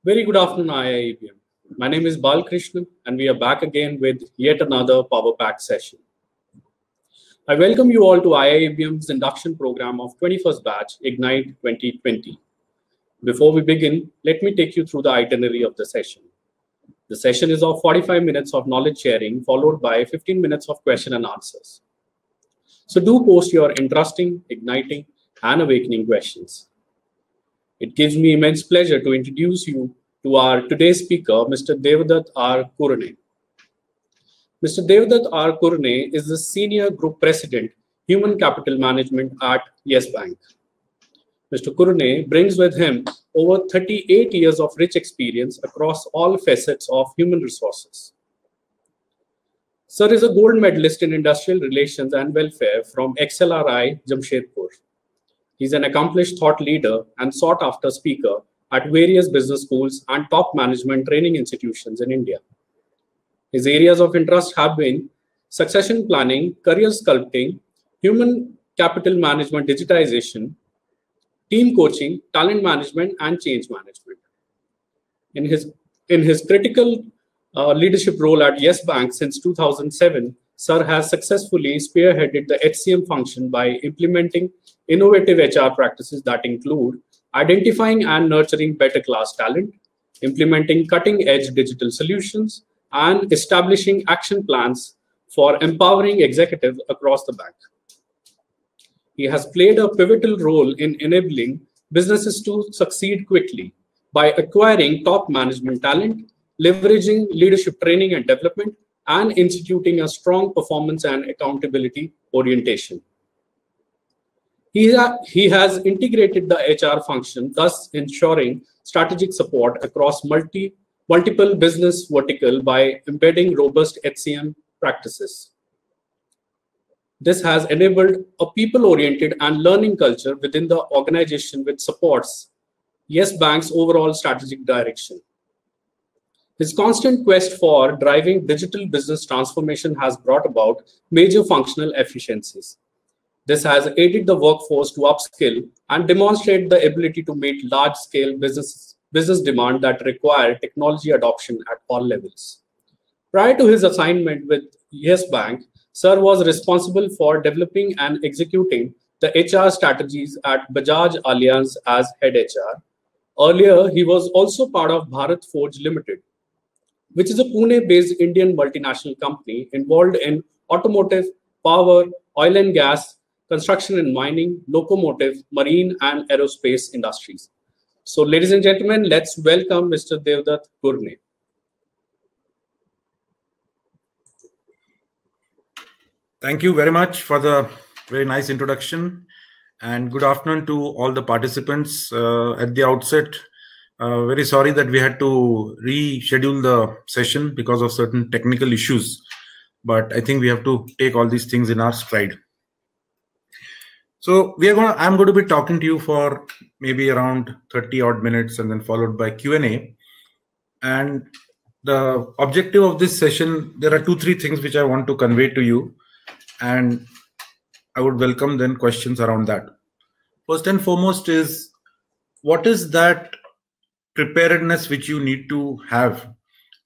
Very good afternoon, IIEBM. My name is Balkrishnan, and we are back again with yet another Power Pack session. I welcome you all to IIEBM's induction program of 21st batch Ignite 2020. Before we begin, let me take you through the itinerary of the session. The session is of 45 minutes of knowledge sharing, followed by 15 minutes of question and answers. So do post your interesting, igniting, and awakening questions. It gives me immense pleasure to introduce you to our today's speaker, Mr. Devdutt R. Kurane. Mr. Devdutt R. Kurane is the Senior Group President, Human Capital Management at Yes Bank. Mr. Kurane brings with him over 38 years of rich experience across all facets of human resources. Sir is a gold medalist in industrial relations and welfare from XLRI, Jamshedpur. He's an accomplished thought leader and sought-after speaker at various business schools and top management training institutions in India. His areas of interest have been succession planning, career sculpting, human capital management digitization, team coaching, talent management, and change management. In his critical leadership role at Yes Bank since 2007, Sir has successfully spearheaded the HCM function by implementing innovative HR practices that include identifying and nurturing better class talent, implementing cutting-edge digital solutions, and establishing action plans for empowering executives across the bank. He has played a pivotal role in enabling businesses to succeed quickly by acquiring top management talent, leveraging leadership training and development, and instituting a strong performance and accountability orientation. He has integrated the HR function, thus ensuring strategic support across multiple business verticals by embedding robust HCM practices. This has enabled a people-oriented and learning culture within the organization, which supports Yes Bank's overall strategic direction. His constant quest for driving digital business transformation has brought about major functional efficiencies. This has aided the workforce to upskill and demonstrate the ability to meet large-scale business demand that require technology adoption at all levels. Prior to his assignment with Yes Bank, Sir was responsible for developing and executing the HR strategies at Bajaj Allianz as head HR. Earlier, he was also part of Bharat Forge Limited, which is a Pune-based Indian multinational company involved in automotive, power, oil and gas, construction and mining, locomotive, marine, and aerospace industries. So, ladies and gentlemen, let's welcome Mr. Devdutt Kurane. Thank you very much for the very nice introduction, and good afternoon to all the participants. At the outset, very sorry that we had to reschedule the session because of certain technical issues, but I think we have to take all these things in our stride. So I'm going to be talking to you for maybe around 30 odd minutes, and then followed by Q&A. And the objective of this session, there are 2-3 things which I want to convey to you, and I would welcome then questions around that. First and foremost is, what is that preparedness which you need to have,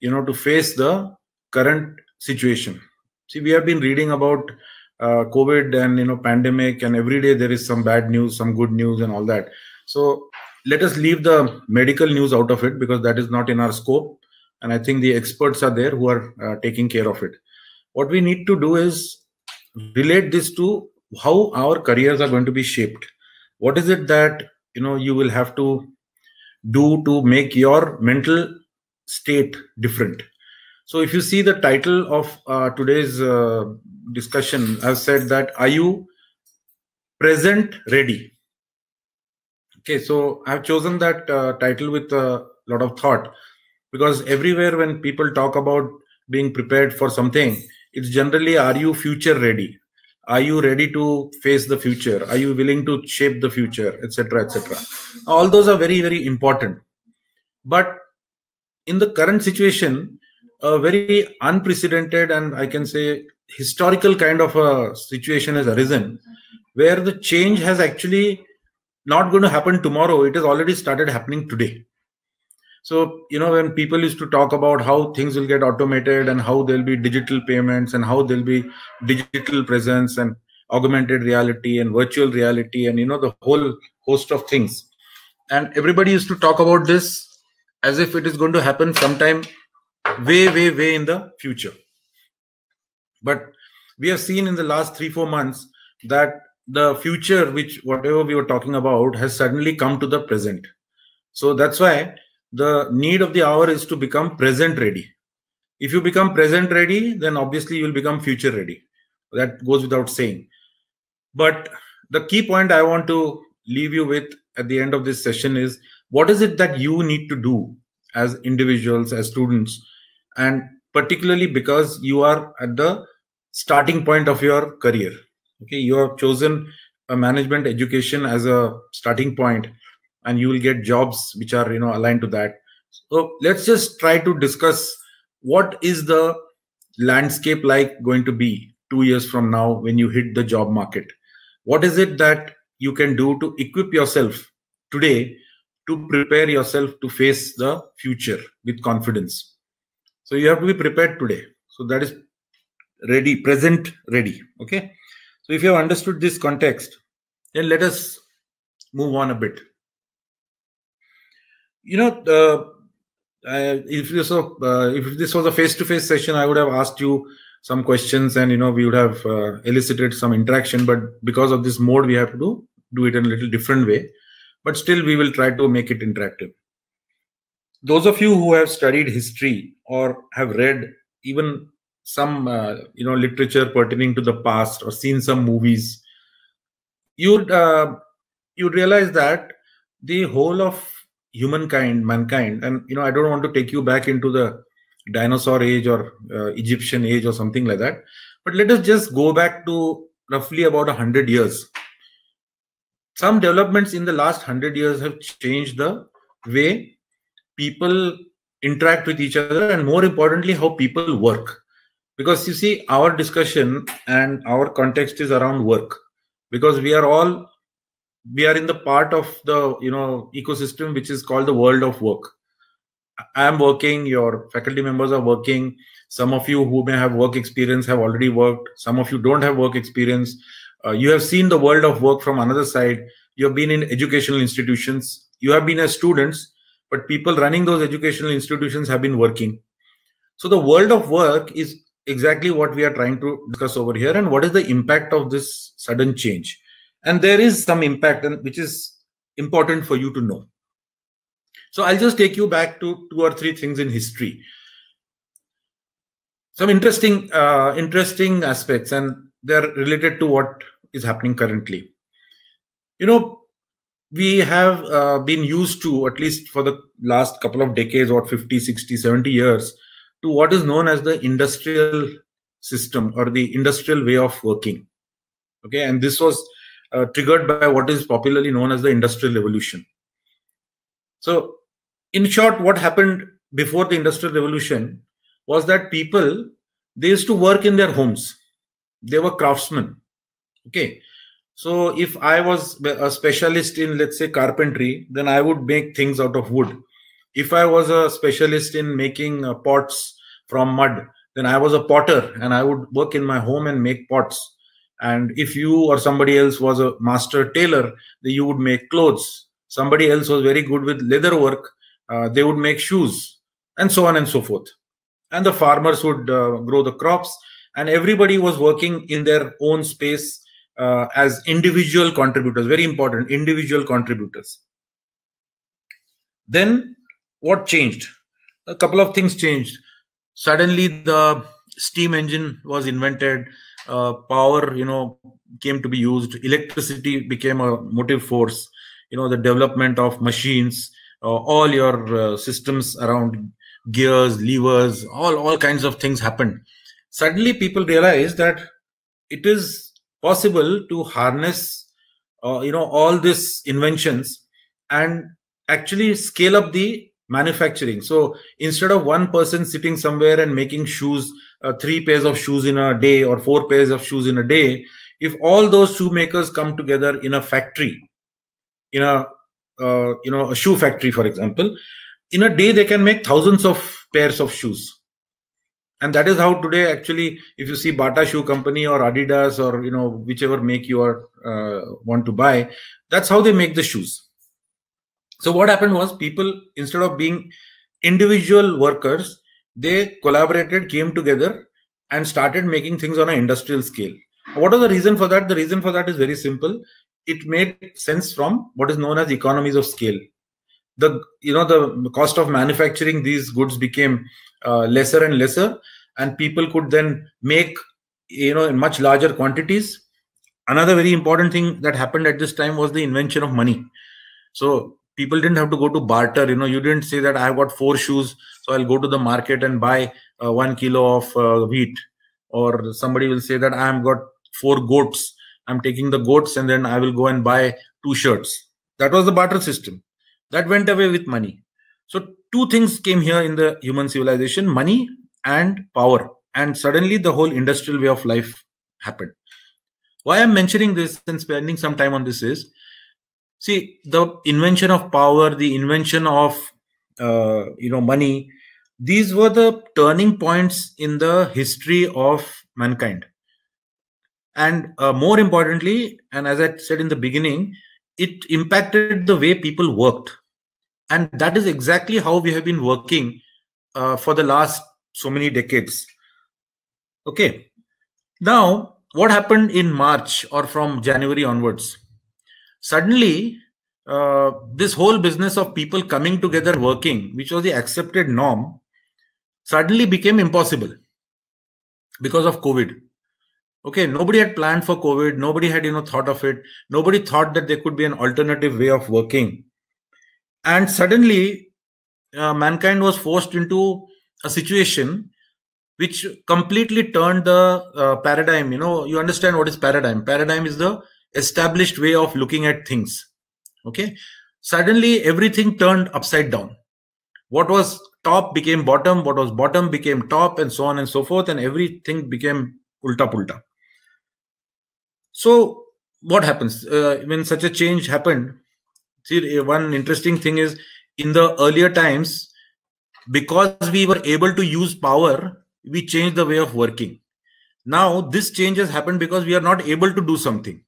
to face the current situation? See, we have been reading about COVID and pandemic, and every day there is some bad news, some good news, and all that. So let us leave the medical news out of it, because that is not in our scope, and I think the experts are there who are taking care of it. What we need to do is relate this to how our careers are going to be shaped. What is it that you will have to do to make your mental state different? So if you see the title of today's discussion, I've said that, are you present ready? Okay, so I've chosen that title with a lot of thought, because everywhere when people talk about being prepared for something, it's generally, are you future ready? Are you ready to face the future? Are you willing to shape the future, etc., etc.? All those are very, very important. But in the current situation, a very unprecedented and I can say historical kind of a situation has arisen, where the change has actually not going to happen tomorrow. It has already started happening today. So, when people used to talk about how things will get automated and how there'll be digital payments and how there'll be digital presence and augmented reality and virtual reality and, the whole host of things. And everybody used to talk about this as if it is going to happen sometime way, way, way in the future. But we have seen in the last 3-4 months that the future, which whatever we were talking about, has suddenly come to the present. So that's why the need of the hour is to become present ready. If you become present ready, then obviously you will become future ready. That goes without saying. But the key point I want to leave you with at the end of this session is, what is it that you need to do as individuals, as students, and particularly because you are at the starting point of your career. Okay, you have chosen a management education as a starting point, and you will get jobs which are aligned to that. So let's just try to discuss what is the landscape like going to be 2 years from now when you hit the job market. What is it that you can do to equip yourself today to prepare yourself to face the future with confidence? So you have to be prepared today. So that is ready, present ready. Okay. So if you have understood this context, then let us move on a bit. If this was a face-to-face session, I would have asked you some questions and we would have elicited some interaction. But because of this mode, we have to do it in a little different way. But still, we will try to make it interactive. Those of you who have studied history or have read even some literature pertaining to the past or seen some movies, you'd realize that the whole of mankind, and I don't want to take you back into the dinosaur age or Egyptian age or something like that, but let us just go back to roughly about 100 years. Some developments in the last 100 years have changed the way people interact with each other, and more importantly, how people work. Because you see, our discussion and our context is around work, because we are in the part of the ecosystem which is called the world of work. I am working, your faculty members are working, some of you who may have work experience have already worked, some of you don't have work experience. You have seen the world of work from another side. You have been in educational institutions, you have been as students, but people running those educational institutions have been working. So the world of work is exactly what we are trying to discuss over here, and what is the impact of this sudden change. And there is some impact, which is important for you to know. So I'll just take you back to 2 or 3 things in history. Some interesting aspects, and they're related to what is happening currently. We have been used to, at least for the last couple of decades, or 50, 60, 70 years, to what is known as the industrial system or the industrial way of working. Okay, and this was triggered by what is popularly known as the Industrial Revolution. So, in short, what happened before the Industrial Revolution was that people, they used to work in their homes. They were craftsmen. Okay, so if I was a specialist in, let's say, carpentry, then I would make things out of wood. If I was a specialist in making pots from mud, then I was a potter and I would work in my home and make pots. And if you or somebody else was a master tailor, then you would make clothes. Somebody else was very good with leather work, they would make shoes, and so on and so forth. And the farmers would grow the crops, and everybody was working in their own space as individual contributors. Very important, individual contributors. Then what changed? A couple of things changed. Suddenly the steam engine was invented, power came to be used, electricity became a motive force, the development of machines, all your systems around gears, levers, all kinds of things happened. Suddenly people realized that it is possible to harness all these inventions and actually scale up the manufacturing. So instead of one person sitting somewhere and making shoes, 3 pairs of shoes in a day or 4 pairs of shoes in a day, if all those shoemakers come together in a factory, in a shoe factory, for example, in a day they can make thousands of pairs of shoes. And that is how today, actually, if you see Bata Shoe Company or Adidas or whichever make you want to buy, that's how they make the shoes. So what happened was, people, instead of being individual workers, they collaborated, came together, and started making things on an industrial scale. What is the reason for that? The reason for that is very simple. It made sense from what is known as economies of scale. The cost of manufacturing these goods became lesser and lesser, and people could then make in much larger quantities. Another very important thing that happened at this time was the invention of money. So people didn't have to go to barter. You didn't say that I've got 4 shoes, so I'll go to the market and buy 1 kilo of wheat. Or somebody will say that I've got 4 goats, I'm taking the goats and then I will go and buy 2 shirts. That was the barter system. That went away with money. So 2 things came here in the human civilization: money and power. And suddenly the whole industrial way of life happened. Why I'm mentioning this and spending some time on this is, see, the invention of power, the invention of money, these were the turning points in the history of mankind. And more importantly, and as I said in the beginning, it impacted the way people worked. And that is exactly how we have been working for the last so many decades. Okay. Now, what happened in March or from January onwards? Suddenly, this whole business of people coming together working, which was the accepted norm, suddenly became impossible because of COVID. Okay, nobody had planned for COVID. Nobody had thought of it. Nobody thought that there could be an alternative way of working. And suddenly, mankind was forced into a situation which completely turned the paradigm. You understand what is paradigm? Paradigm is the established way of looking at things. Okay. Suddenly, everything turned upside down. What was top became bottom. What was bottom became top, and so on and so forth. And everything became ulta pulta. So what happens when such a change happened? See, one interesting thing is, in the earlier times, because we were able to use power, we changed the way of working. Now this change has happened because we are not able to do something.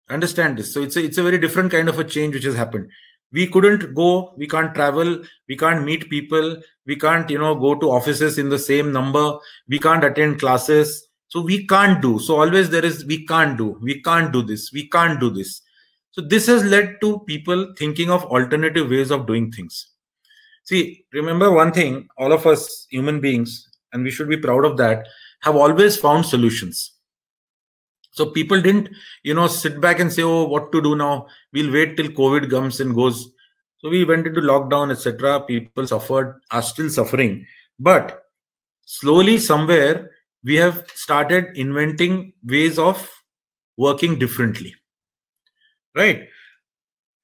Understand this? So it's a very different kind of a change which has happened. We couldn't go, we can't travel, we can't meet people, we can't go to offices in the same number, we can't attend classes. So we can't do. So always there is we can't do this, we can't do this. So this has led to people thinking of alternative ways of doing things. See, remember one thing, all of us human beings, and we should be proud of that, have always found solutions. So people didn't, sit back and say, oh, what to do now? We'll wait till COVID comes and goes. So we went into lockdown, etc. People suffered, are still suffering. But slowly somewhere, we have started inventing ways of working differently. Right?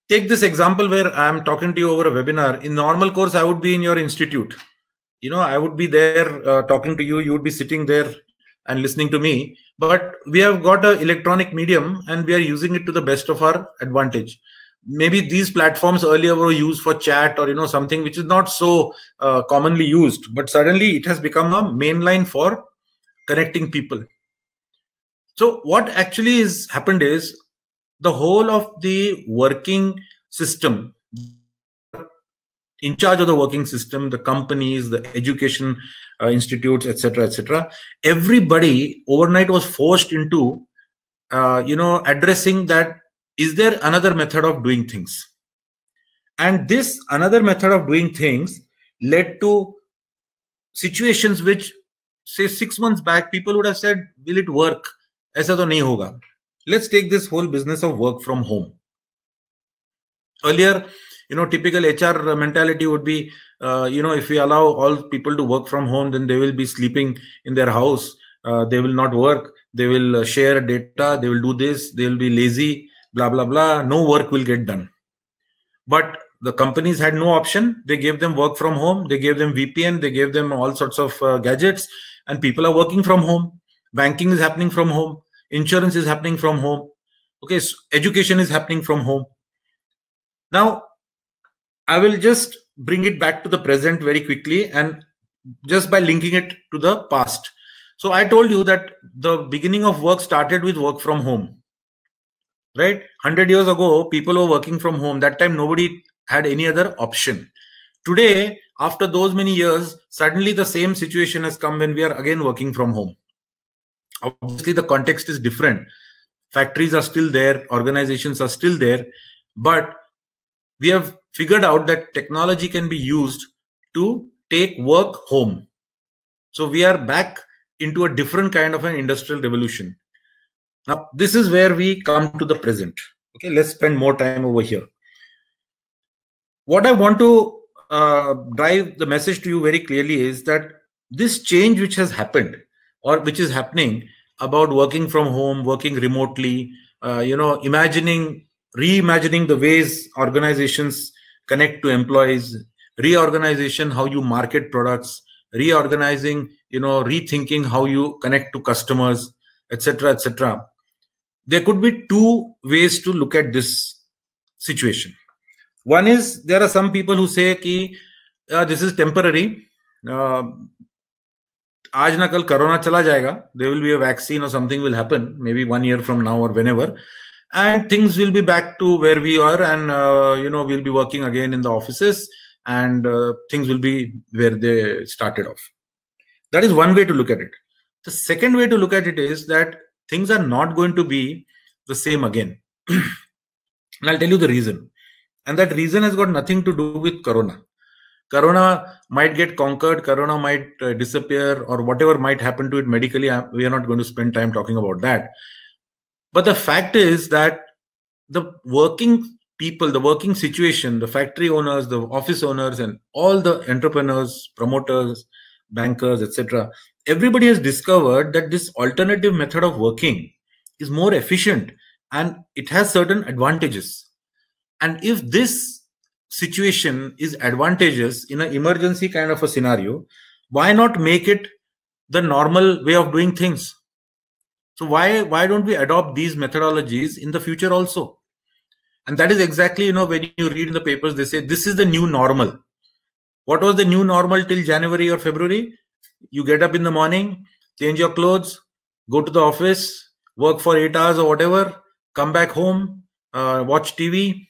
Take this example where I'm talking to you over a webinar. In normal course, I would be in your institute. I would be there talking to you. You would be sitting there and listening to me. But we have got an electronic medium and we are using it to the best of our advantage. Maybe these platforms earlier were used for chat or something which is not so commonly used. But suddenly it has become a mainline for connecting people. So what actually has happened is, the whole of the working system, in charge of the working system, the companies, the education institutes, etc., everybody overnight was forced into, addressing that, is there another method of doing things? And this another method of doing things led to situations which, say 6 months back, people would have said, will it work? Aisa to nahi hoga. Let's take this whole business of work from home. Earlier, typical HR mentality would be, if we allow all people to work from home, then they will be sleeping in their house. They will not work. They will share data. They will do this. They will be lazy, blah, blah, blah. No work will get done. But the companies had no option. They gave them work from home. They gave them VPN. They gave them all sorts of gadgets, and people are working from home. Banking is happening from home. Insurance is happening from home. Okay, so education is happening from home. Now, I will just bring it back to the present very quickly, and just by linking it to the past. So I told you that the beginning of work started with work from home, right? 100 years ago, people were working from home. That time, nobody had any other option. Today, after those many years, suddenly the same situation has come when we are again working from home. Obviously, the context is different. Factories are still there, organizations are still there, but we have figured out that technology can be used to take work home. So we are back into a different kind of an industrial revolution. Now, this is where we come to the present. Okay, let's spend more time over here. What I want to drive the message to you very clearly is that this change which has happened, or which is happening, about working from home, working remotely, reimagining the ways organizations connect to employees, reorganization how you market products, reorganizing, rethinking how you connect to customers, etc., etc. There could be two ways to look at this situation. One is, there are some people who say ki this is temporary. Aaj na kal corona chala jayega. There will be a vaccine or something will happen, maybe 1 year from now or whenever, and things will be back to where we are, and we'll be working again in the offices, and things will be where they started off. That is one way to look at it. The second way to look at it is that things are not going to be the same again. And I'll tell you the reason. And that reason has got nothing to do with corona. Corona might get conquered, corona might disappear, or whatever might happen to it medically. We are not going to spend time talking about that. But the fact is that the working people, the working situation, the factory owners, the office owners, and all the entrepreneurs, promoters, bankers, etc., everybody has discovered that this alternative method of working is more efficient and it has certain advantages. And if this situation is advantageous in an emergency kind of a scenario, why not make it the normal way of doing things? So why don't we adopt these methodologies in the future also? And that is exactly, when you read in the papers, they say this is the new normal. What was the new normal till January or February? You get up in the morning, change your clothes, go to the office, work for 8 hours or whatever, come back home, watch TV,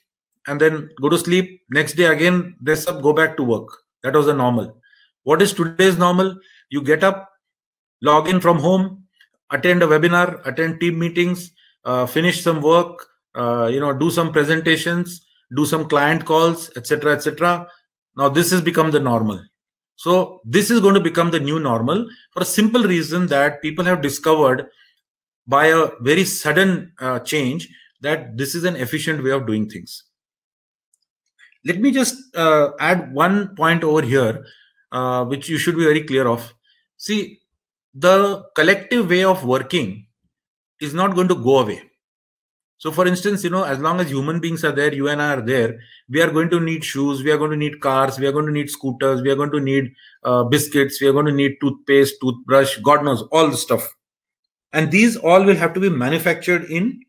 and then go to sleep. Next day again, dress up, go back to work. That was the normal. What is today's normal? You get up, log in from home, attend a webinar, attend team meetings, finish some work, do some presentations, do some client calls, etc., etc. Now this has become the normal. So this is going to become the new normal for a simple reason that people have discovered by a very sudden change that this is an efficient way of doing things. Let me just add one point over here, which you should be very clear of. See, the collective way of working is not going to go away. So for instance, as long as human beings are there, you and I are there, we are going to need shoes, we are going to need cars, we are going to need scooters, we are going to need biscuits, we are going to need toothpaste, toothbrush, God knows, all the stuff. And these all will have to be manufactured in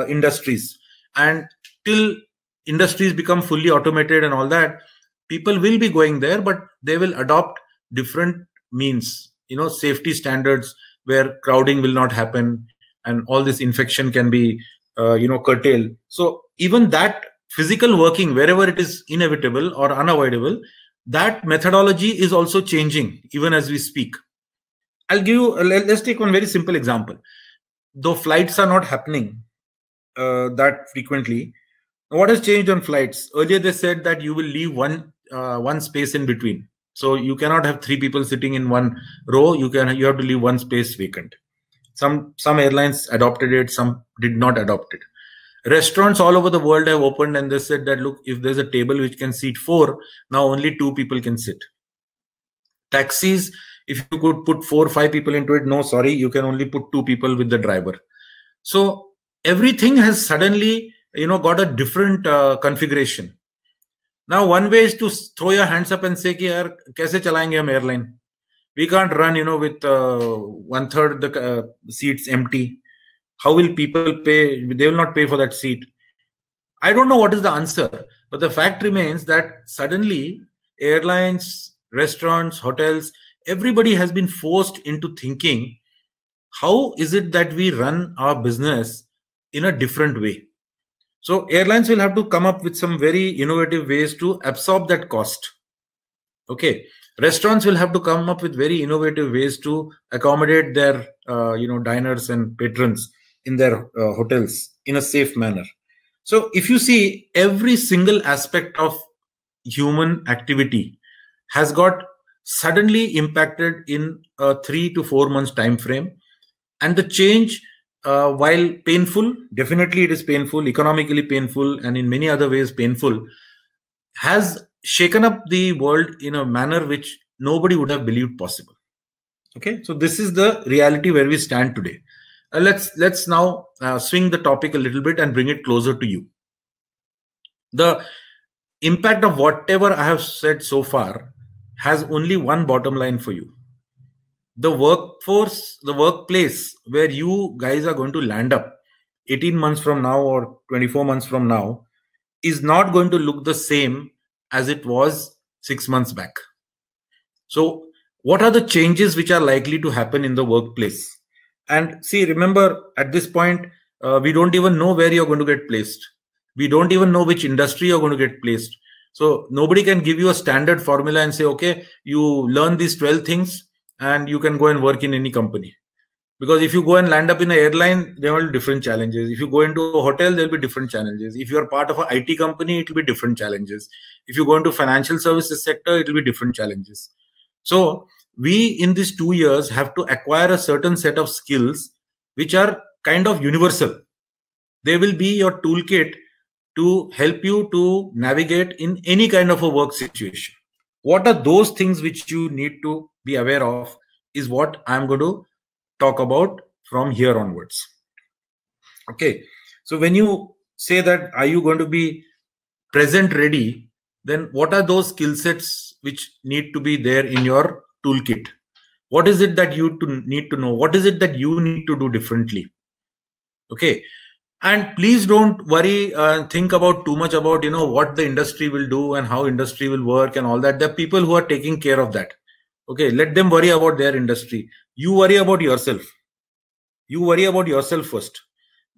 industries. And till industries become fully automated and all that, people will be going there, but they will adopt different means, safety standards where crowding will not happen and all this infection can be curtailed. So even that physical working, wherever it is inevitable or unavoidable, that methodology is also changing even as we speak. I'll give you, let's take one very simple example. Though flights are not happening that frequently, what has changed on flights? Earlier they said that you will leave one space in between. So you cannot have 3 people sitting in one row. You have to leave one space vacant. Some airlines adopted it, some did not adopt it. Restaurants all over the world have opened and they said that, look, if there's a table which can seat 4, now only 2 people can sit. Taxis, if you could put 4 or 5 people into it, no, sorry, you can only put 2 people with the driver. So everything has suddenly, got a different configuration. Now, one way is to throw your hands up and say, ki, yaar, kaise chalayenge hum airline? We can't run, with 1/3 the seats empty. How will people pay? They will not pay for that seat. I don't know what is the answer, but the fact remains that suddenly airlines, restaurants, hotels, everybody has been forced into thinking, how is it that we run our business in a different way? So airlines will have to come up with some very innovative ways to absorb that cost. Okay, restaurants will have to come up with very innovative ways to accommodate their diners and patrons in their hotels in a safe manner. So if you see, every single aspect of human activity has got suddenly impacted in a 3 to 4 months time frame, and the change, while painful, definitely it is painful, economically painful, and in many other ways painful, has shaken up the world in a manner which nobody would have believed possible. Okay, so this is the reality where we stand today. Let's now swing the topic a little bit and bring it closer to you. The impact of whatever I have said so far has only one bottom line for you. The workforce, the workplace where you guys are going to land up 18 months from now or 24 months from now is not going to look the same as it was 6 months back. So what are the changes which are likely to happen in the workplace? And see, remember, at this point, we don't even know where you're going to get placed. We don't even know which industry you're going to get placed. So nobody can give you a standard formula and say, okay, you learn these 12 things and you can go and work in any company. Because if you go and land up in an airline, there will be different challenges. If you go into a hotel, there will be different challenges. If you are part of an IT company, it will be different challenges. If you go into financial services sector, it will be different challenges. So we, in these 2 years, have to acquire a certain set of skills which are kind of universal. They will be your toolkit to help you to navigate in any kind of a work situation. What are those things which you need to be aware of is what I'm going to talk about from here onwards. Okay, so when you say that, are you going to be present ready, then what are those skill sets which need to be there in your toolkit? What is it that you need to know? What is it that you need to do differently? Okay, and please don't worry, think about too much about what the industry will do and how industry will work and all that. There are people who are taking care of that. Okay, let them worry about their industry. You worry about yourself. You worry about yourself first,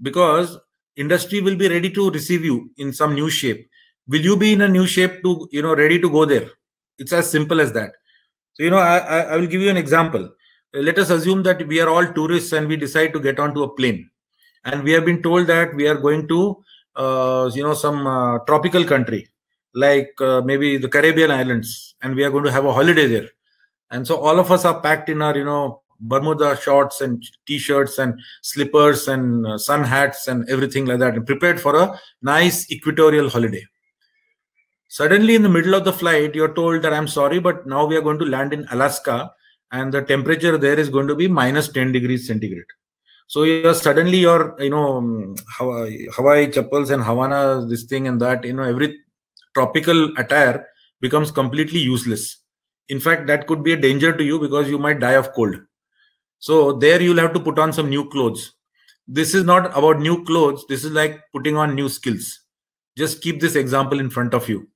because industry will be ready to receive you in some new shape. Will you be in a new shape to ready to go there? It's as simple as that. So I will give you an example. Let us assume that we are all tourists and we decide to get onto a plane, and we have been told that we are going to some tropical country, like maybe the Caribbean islands, and we are going to have a holiday there. And so all of us are packed in our Bermuda shorts and t-shirts and slippers and sun hats and everything like that, and prepared for a nice equatorial holiday. Suddenly in the middle of the flight, you're told that, I'm sorry, but now we are going to land in Alaska and the temperature there is going to be minus 10 degrees centigrade. So you're suddenly your Hawaii chappals and Havana, this thing and that, every tropical attire becomes completely useless. In fact, that could be a danger to you because you might die of cold. So there you'll have to put on some new clothes. This is not about new clothes. This is like putting on new skills. Just keep this example in front of you.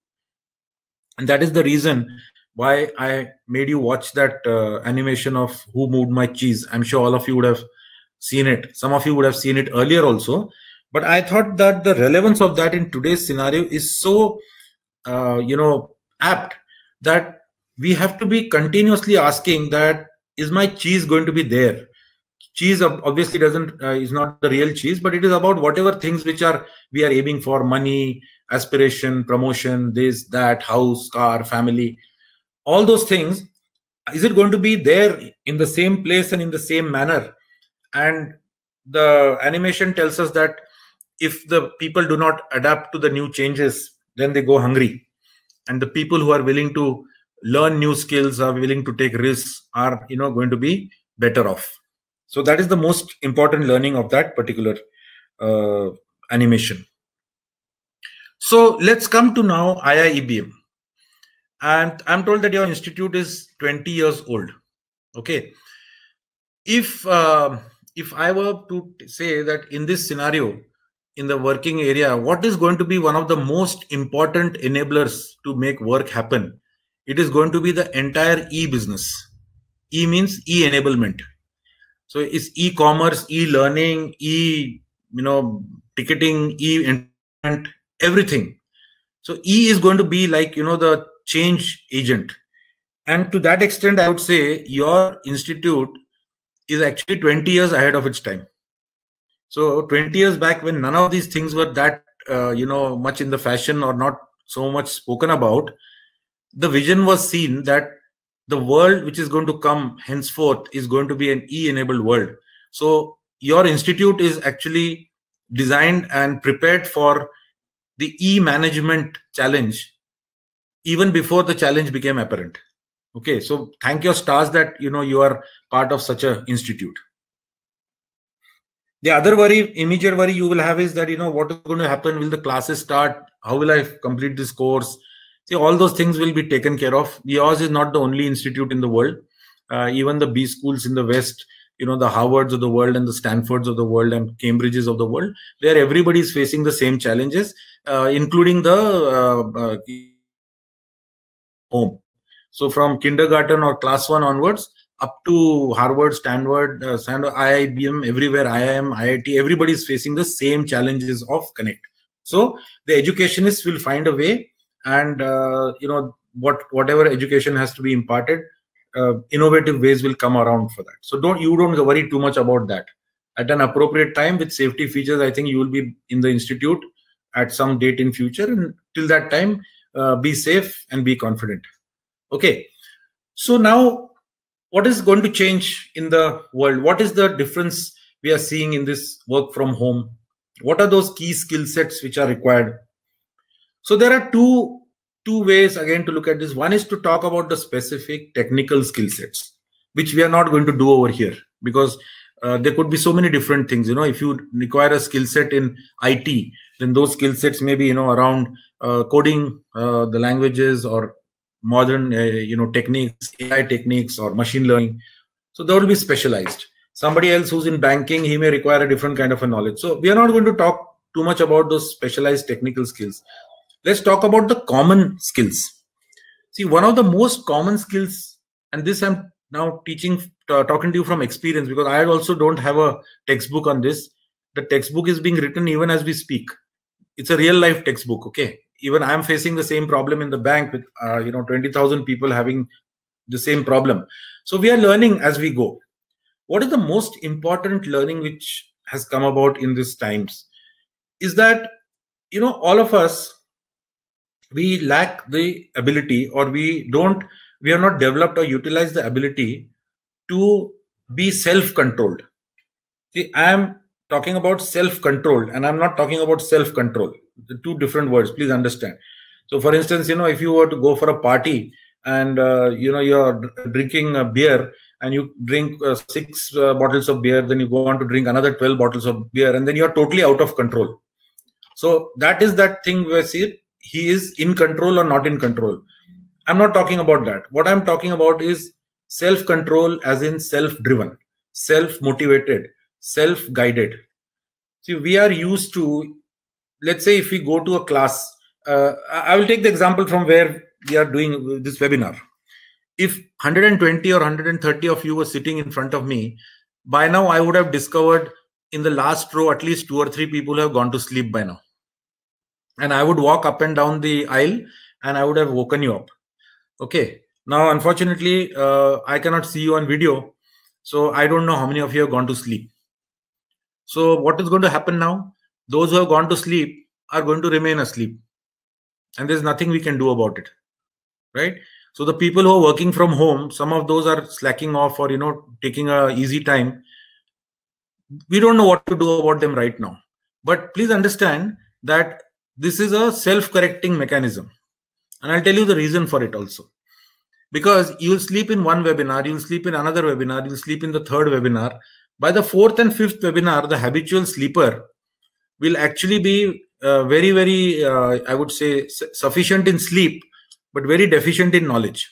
And that is the reason why I made you watch that animation of Who Moved My Cheese. I'm sure all of you would have seen it. Some of you would have seen it earlier also. But I thought that the relevance of that in today's scenario is so, apt, that we have to be continuously asking that, is my cheese going to be there? Cheese obviously is not the real cheese, but it is about whatever things which we are aiming for: money, aspiration, promotion, this, that, house, car, family, all those things. Is it going to be there in the same place and in the same manner? And the animation tells us that if the people do not adapt to the new changes, then they go hungry. And the people who are willing to learn new skills, are willing to take risks, are going to be better off. So that is the most important learning of that particular animation. So let's come to now IIEBM. And I'm told that your institute is 20 years old. Okay. If I were to say that in this scenario, in the working area, what is going to be one of the most important enablers to make work happen? It is going to be the entire e-business. E means e-enablement. So it's e-commerce, e-learning, ticketing, e-entertainment, everything. So E is going to be like, the change agent. And to that extent, I would say your institute is actually 20 years ahead of its time. So 20 years back, when none of these things were that, much in the fashion or not so much spoken about, the vision was seen that the world which is going to come henceforth is going to be an e-enabled world. So your institute is actually designed and prepared for the e-management challenge even before the challenge became apparent. Okay, so thank your stars that you are part of such an institute. The other immediate worry you will have is that what is going to happen? Will the classes start? How will I complete this course? See, all those things will be taken care of. Yours is not the only institute in the world. Even the B schools in the West, the Harvards of the world and the Stanfords of the world and Cambridges of the world, where everybody is facing the same challenges, including the home. So from kindergarten or class 1 onwards, up to Harvard, Stanford, IIBM, everywhere, IIM, IIT, everybody is facing the same challenges of connect. So the educationists will find a way, and whatever education has to be imparted, innovative ways will come around for that. So don't worry too much about that. At an appropriate time with safety features, I think you will be in the institute at some date in future, and till that time, be safe and be confident. Okay. So now, what is going to change in the world? What is the difference we are seeing in this work from home? What are those key skill sets which are required? So there are two ways again to look at this. One is to talk about the specific technical skill sets, which we are not going to do over here, because there could be so many different things. If you require a skill set in IT, then those skill sets may be around coding the languages, or modern techniques, AI techniques, or machine learning. So that will be specialized. Somebody else who's in banking, he may require a different kind of a knowledge. So we are not going to talk too much about those specialized technical skills. Let's talk about the common skills. See, one of the most common skills, and this I'm now talking to you from experience, because I also don't have a textbook on this. The textbook is being written even as we speak. It's a real life textbook. Okay. Even I'm facing the same problem in the bank with 20,000 people having the same problem. So we are learning as we go. What is the most important learning which has come about in these times is that all of us, we lack the ability, or we are not developed or utilized the ability to be self-controlled. See, I am talking about self-controlled, and I'm not talking about self-control. The two different words, please understand. So for instance, if you were to go for a party and you're drinking a beer, and you drink 6 bottles of beer, then you go on to drink another 12 bottles of beer, and then you're totally out of control. So that is that thing where he is in control or not in control. I'm not talking about that. What I'm talking about is self-control, as in self-driven, self-motivated, self-guided. See, we are used to, let's say if we go to a class, I will take the example from where we are doing this webinar. If 120 or 130 of you were sitting in front of me, by now I would have discovered in the last row at least 2 or 3 people have gone to sleep by now. And I would walk up and down the aisle and I would have woken you up. Okay. Now, unfortunately, I cannot see you on video. So I don't know how many of you have gone to sleep. So what is going to happen now? Those who have gone to sleep are going to remain asleep. And there's nothing we can do about it. Right? So the people who are working from home, some of those are slacking off or, taking a easy time. We don't know what to do about them right now. But please understand that this is a self-correcting mechanism. And I'll tell you the reason for it also. Because you'll sleep in one webinar, you'll sleep in another webinar, you'll sleep in the third webinar. By the 4th and 5th webinar, the habitual sleeper will actually be very, very, I would say, sufficient in sleep, but very deficient in knowledge.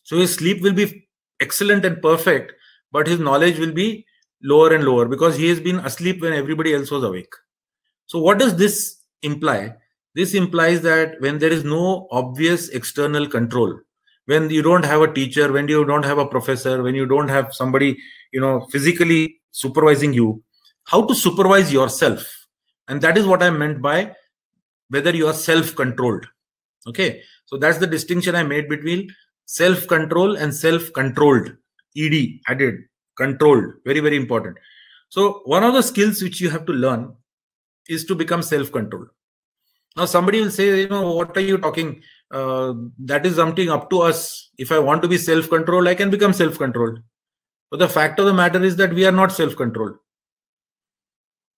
So his sleep will be excellent and perfect, but his knowledge will be lower and lower because he has been asleep when everybody else was awake. So what does this imply? This implies that when there is no obvious external control, when you don't have a teacher, when you don't have a professor, when you don't have somebody, physically supervising you, how to supervise yourself. And that is what I meant by whether you are self-controlled. Okay. So that's the distinction I made between self-control and self-controlled. ED added, controlled, very, very important. So one of the skills which you have to learn is to become self-controlled. Now somebody will say, what are you talking? That is something up to us. If I want to be self-controlled, I can become self-controlled. But the fact of the matter is that we are not self-controlled.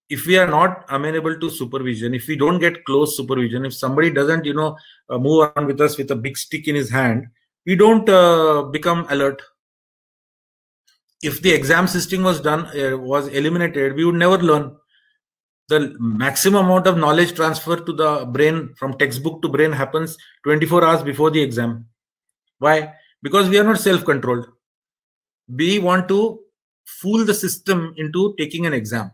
If we are not amenable to supervision, if we don't get close supervision, if somebody doesn't, move around with us with a big stick in his hand, we don't become alert. If the exam system was eliminated, we would never learn. The maximum amount of knowledge transfer to the brain from textbook to brain happens 24 hours before the exam. Why? Because we are not self-controlled. We want to fool the system into taking an exam.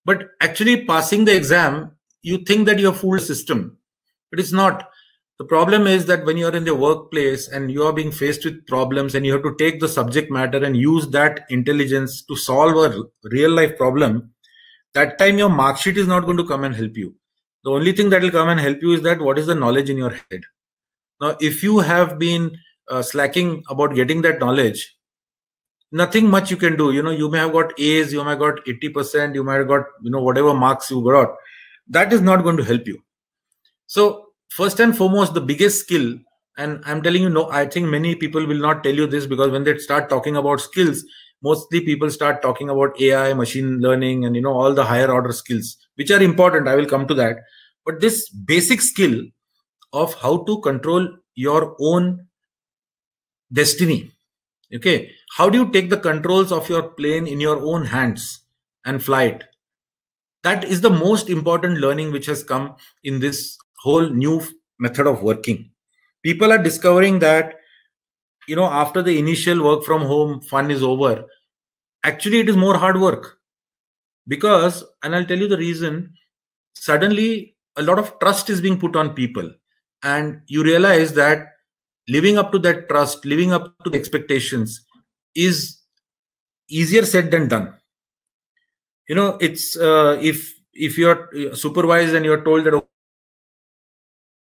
But actually passing the exam, you think that you have fooled the system. But it's not. The problem is that when you're in the workplace and you are being faced with problems and you have to take the subject matter and use that intelligence to solve a real life problem, that time your mark sheet is not going to come and help you. The only thing that will come and help you is that what is the knowledge in your head. Now, if you have been slacking about getting that knowledge, nothing much you can do. You may have got A's, you may have got 80%, you might have got, whatever marks you got. That is not going to help you. So first and foremost, the biggest skill, and I'm telling you, I think many people will not tell you this, because when they start talking about skills, mostly people start talking about AI, machine learning, and all the higher order skills, which are important. I will come to that. But this basic skill of how to control your own destiny. Okay. How do you take the controls of your plane in your own hands and fly it? That is the most important learning which has come in this whole new method of working. People are discovering that, after the initial work from home fun is over, actually it is more hard work. Because, and I'll tell you the reason, suddenly a lot of trust is being put on people. And you realize that living up to that trust, living up to the expectations is easier said than done. It's if you're supervised and you're told that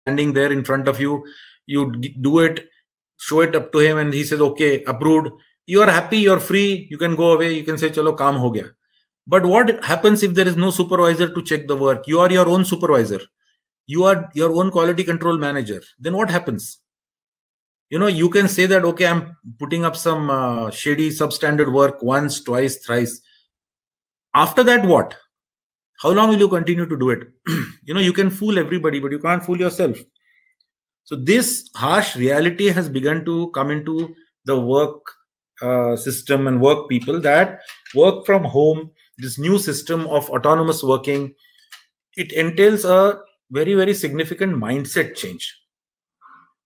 standing there in front of you, you do it, show it up to him, and he says, okay, approved. You are happy, you're free, you can go away, you can say, chalo, kaam ho gaya. But what happens if there is no supervisor to check the work? You are your own supervisor. You are your own quality control manager. Then what happens? You can say that, okay, I'm putting up some shady substandard work once, twice, thrice. After that, what? How long will you continue to do it? You can fool everybody, but you can't fool yourself. So this harsh reality has begun to come into the work system and work people, that work from home, this new system of autonomous working, it entails a very, very significant mindset change.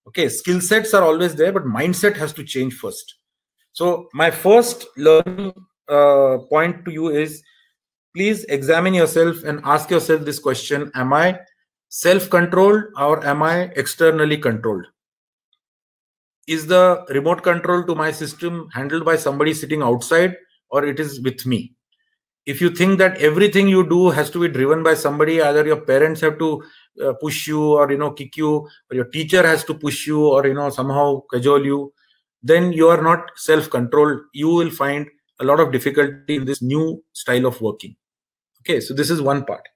Okay, skill sets are always there, but mindset has to change first. So my first learning point to you is, please examine yourself and ask yourself this question: am I self-controlled or am I externally controlled? Is the remote control to my system handled by somebody sitting outside, or it is with me? If you think that everything you do has to be driven by somebody, either your parents have to push you, or kick you, or your teacher has to push you, or somehow cajole you, then you are not self-controlled. You will find a lot of difficulty in this new style of working. Okay, so this is one part.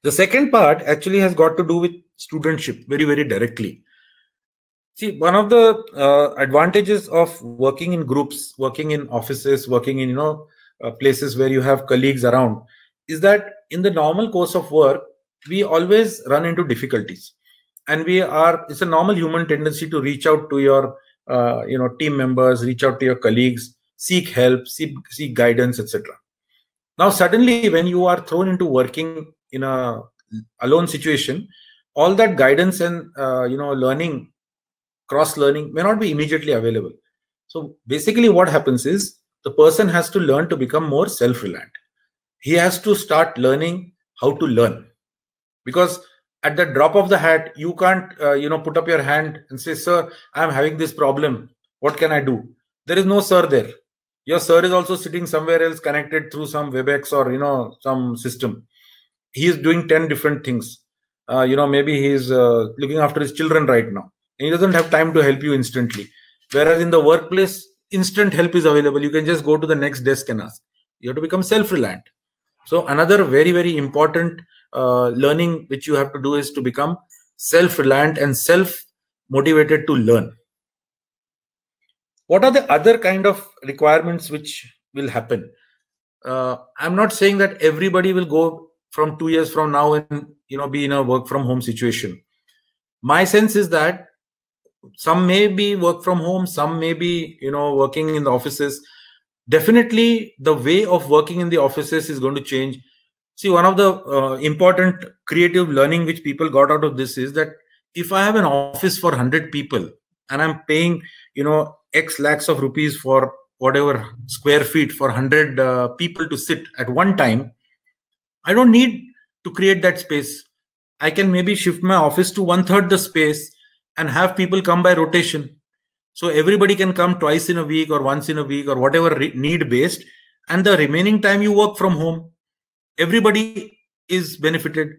The second part actually has got to do with studentship very, very directly. See, one of the advantages of working in groups, working in offices, working in places where you have colleagues around, is that in the normal course of work, we always run into difficulties, and it's a normal human tendency to reach out to your team members, reach out to your colleagues, seek help, seek guidance, etc. Now suddenly when you are thrown into working in a alone situation, all that guidance and learning, cross learning may not be immediately available. So basically what happens is, the person has to learn to become more self-reliant. He has to start learning how to learn. Because at the drop of the hat, you can't, put up your hand and say, sir, I'm having this problem. What can I do? There is no sir there. Your sir is also sitting somewhere else connected through some WebEx or, some system. He is doing 10 different things. Maybe he's looking after his children right now. And he doesn't have time to help you instantly. Whereas in the workplace, instant help is available. You can just go to the next desk and ask. You have to become self-reliant. So another very, very important learning which you have to do is to become self-reliant and self-motivated to learn. What are the other kind of requirements which will happen? I'm not saying that everybody will go from 2 years from now and be in a work from home situation. My sense is that some may be work from home, some may be working in the offices. Definitely the way of working in the offices is going to change. See, one of the important creative learning which people got out of this is that if I have an office for 100 people and I'm paying X lakhs of rupees for whatever square feet for 100 people to sit at one time, I don't need to create that space. I can maybe shift my office to 1/3 the space and have people come by rotation. So everybody can come twice in a week or once in a week or whatever need based. And the remaining time you work from home. Everybody is benefited.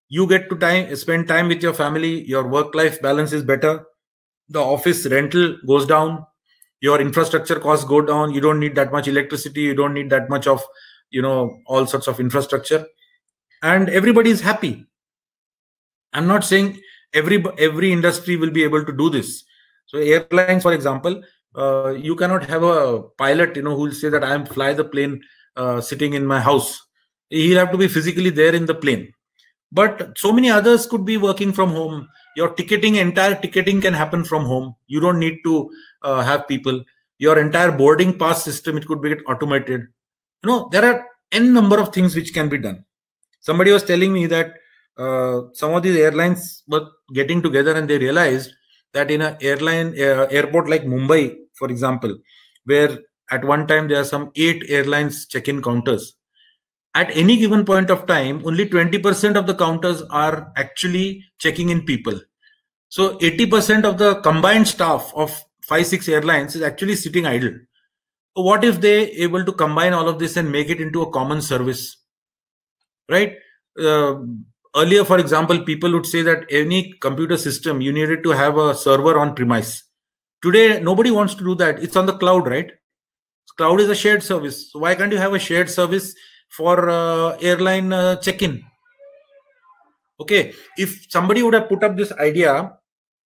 You get to spend time with your family. Your work-life balance is better. The office rental goes down. Your infrastructure costs go down. You don't need that much electricity. You don't need that much of, all sorts of infrastructure. And everybody is happy. I'm not saying every industry will be able to do this. So airlines, for example, you cannot have a pilot, who will say that I fly the plane sitting in my house. He'll have to be physically there in the plane. But so many others could be working from home. Your entire ticketing can happen from home. You don't need to have people. Your entire boarding pass system, it could be automated. There are n number of things which can be done. Somebody was telling me that some of these airlines were getting together and they realized that in an airport like Mumbai, for example, where at one time there are some 8 airlines check-in counters. At any given point of time, only 20% of the counters are actually checking in people. So 80% of the combined staff of 5-6 airlines is actually sitting idle. So what if they able to combine all of this and make it into a common service, right? Earlier, for example, people would say that any computer system, you needed to have a server on premise. Today, nobody wants to do that. It's on the cloud, right? Cloud is a shared service. So why can't you have a shared service for airline check-in? Okay, if somebody would have put up this idea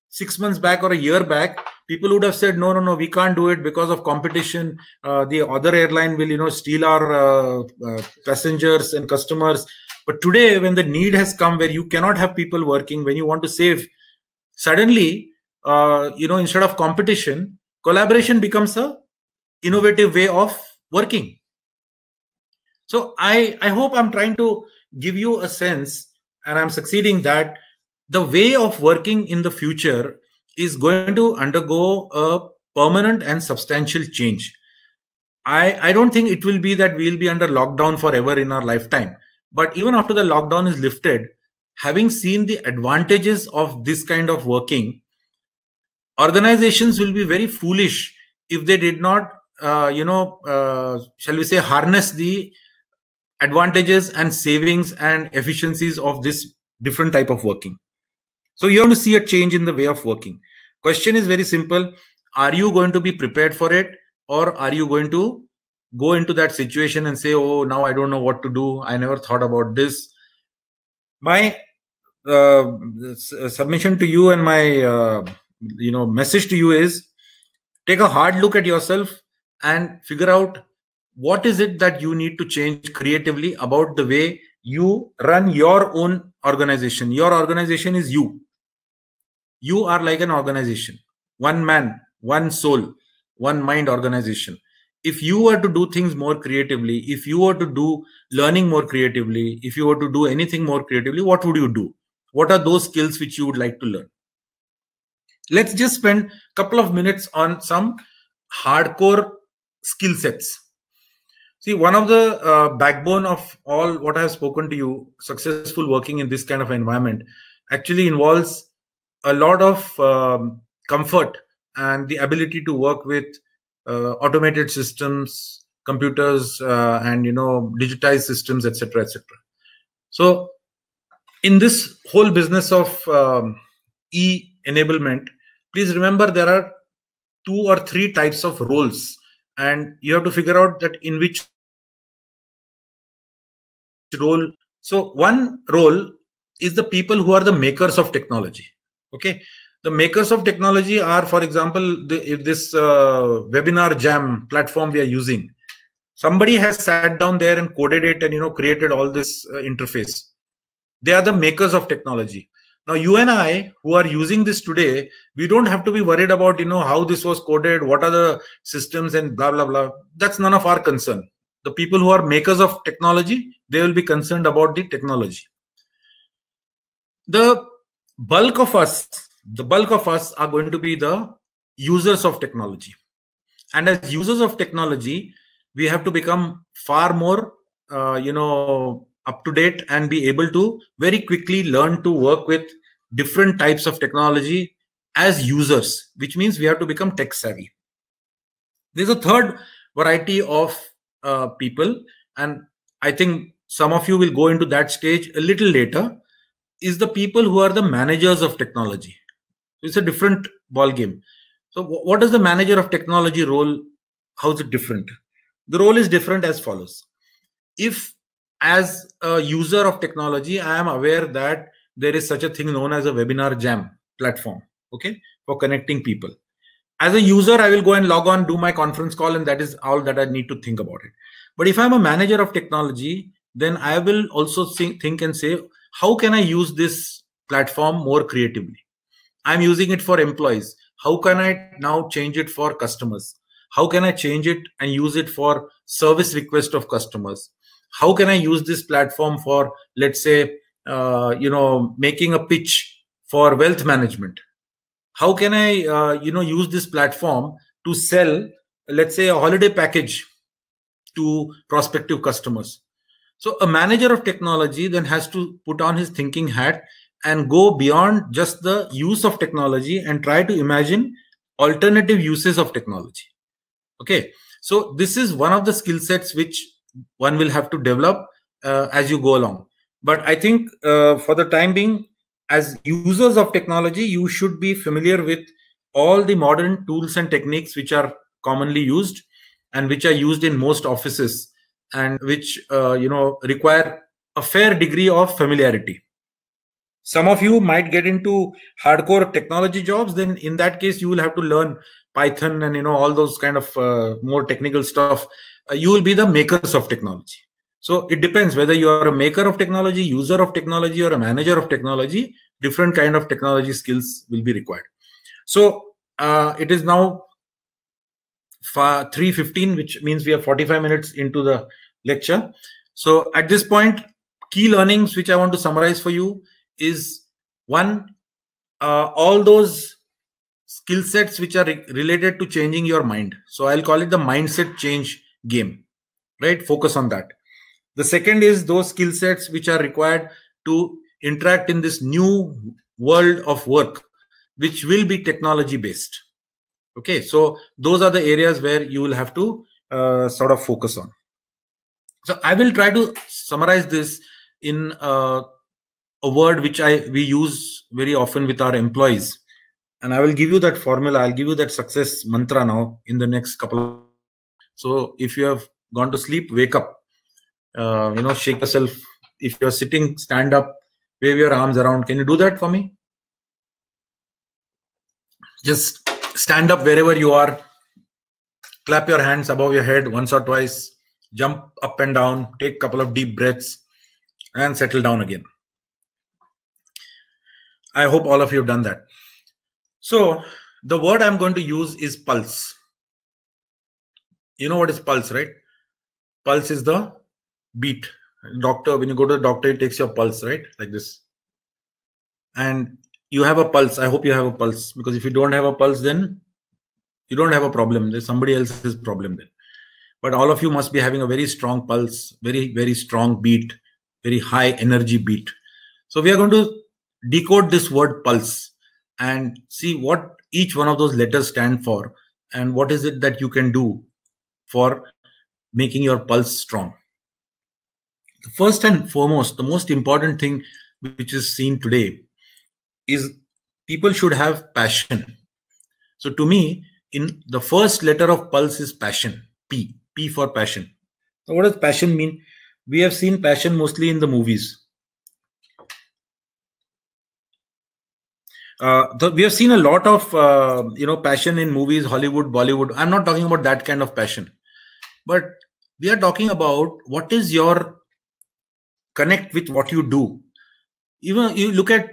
6 months back or a year back, people would have said, no, we can't do it because of competition. The other airline will, steal our passengers and customers. But today, when the need has come where you cannot have people working, when you want to save, suddenly, instead of competition, collaboration becomes a innovative way of working. So I hope I'm trying to give you a sense, and I'm succeeding, that the way of working in the future is going to undergo a permanent and substantial change. I don't think it will be that we'll be under lockdown forever in our lifetime. But even after the lockdown is lifted, having seen the advantages of this kind of working, organizations will be very foolish if they did not, shall we say, harness the advantages and savings and efficiencies of this different type of working. So you have to see a change in the way of working. Question is very simple. Are you going to be prepared for it, or are you going to go into that situation and say, oh, now I don't know what to do. I never thought about this. My submission to you and my message to you is, take a hard look at yourself and figure out what is it that you need to change creatively about the way you run your own organization. Your organization is you. You are like an organization, one man, one soul, one mind organization. If you were to do things more creatively, if you were to do learning more creatively, if you were to do anything more creatively, what would you do? What are those skills which you would like to learn? Let's just spend a couple of minutes on some hardcore skill sets. See, one of the backbone of all what I have spoken to you, successful working in this kind of environment, actually involves a lot of comfort and the ability to work with automated systems, computers, and digitized systems, etc., etc. So, in this whole business of e-enablement, please remember there are 2 or 3 types of roles, and you have to figure out that in which role. So one role is the people who are the makers of technology. Okay, the makers of technology are, for example, this webinar jam platform we are using. Somebody has sat down there and coded it and created all this interface. They are the makers of technology. Now you and I who are using this today, we don't have to be worried about how this was coded, what are the systems and blah blah blah. That's none of our concern. The people who are makers of technology, they will be concerned about the technology. The bulk of us are going to be the users of technology. And as users of technology, we have to become far more, up to date and be able to very quickly learn to work with different types of technology as users, which means we have to become tech savvy. There's a third variety of people, and I think some of you will go into that stage a little later, is the people who are the managers of technology. It's a different ball game. So what is the manager of technology role? How is it different? The role is different as follows. If as a user of technology, I am aware that there is such a thing known as a webinar jam platform, okay, for connecting people. As a user, I will go and log on, do my conference call, and that is all that I need to think about it. But if I'm a manager of technology, then I will also think and say, how can I use this platform more creatively? I'm using it for employees. How can I now change it for customers? How can I change it and use it for service request of customers? How can I use this platform for, let's say, making a pitch for wealth management? How can I, use this platform to sell, let's say, a holiday package to prospective customers? So a manager of technology then has to put on his thinking hat and go beyond just the use of technology and try to imagine alternative uses of technology. Okay, so this is one of the skill sets which one will have to develop as you go along. But I think for the time being, as users of technology, you should be familiar with all the modern tools and techniques which are commonly used and which are used in most offices and which require a fair degree of familiarity. Some of you might get into hardcore technology jobs. Then in that case, you will have to learn Python and all those kind of more technical stuff. You will be the makers of technology. So it depends whether you are a maker of technology, user of technology, or a manager of technology. Different kind of technology skills will be required. So it is now 3:15, which means we are 45 minutes into the lecture. So at this point, key learnings which I want to summarize for you is one, all those skill sets which are related to changing your mind. So I'll call it the mindset change game, right? Focus on that. The second is those skill sets which are required to interact in this new world of work, which will be technology based. Okay, so those are the areas where you will have to sort of focus on. So I will try to summarize this in a word which we use very often with our employees, and I will give you that formula. I'll give you that success mantra now in the next couple of. So if you have gone to sleep, wake up. Shake yourself. If you're sitting, stand up, wave your arms around. Can you do that for me? Just stand up wherever you are. Clap your hands above your head once or twice. Jump up and down. Take a couple of deep breaths and settle down again. I hope all of you have done that. So the word I'm going to use is pulse. You know what is pulse, right? Pulse is the beat. Doctor, when you go to the doctor, he takes your pulse, right? Like this. And you have a pulse. I hope you have a pulse, because if you don't have a pulse, then you don't have a problem. There's somebody else's problem then. but all of you must be having a very strong pulse, very, very strong beat, very high energy beat. So we are going to decode this word pulse and see what each one of those letters stand for and what is it that you can do for making your pulse strong. First and foremost, the most important thing which is seen today is people should have passion. So to me, in the first letter of pulse is passion, P for passion. So what does passion mean? We have seen passion mostly in the movies. We have seen a lot of passion in movies, Hollywood, Bollywood. I'm not talking about that kind of passion, but we are talking about what is your connect with what you do. Even you look at,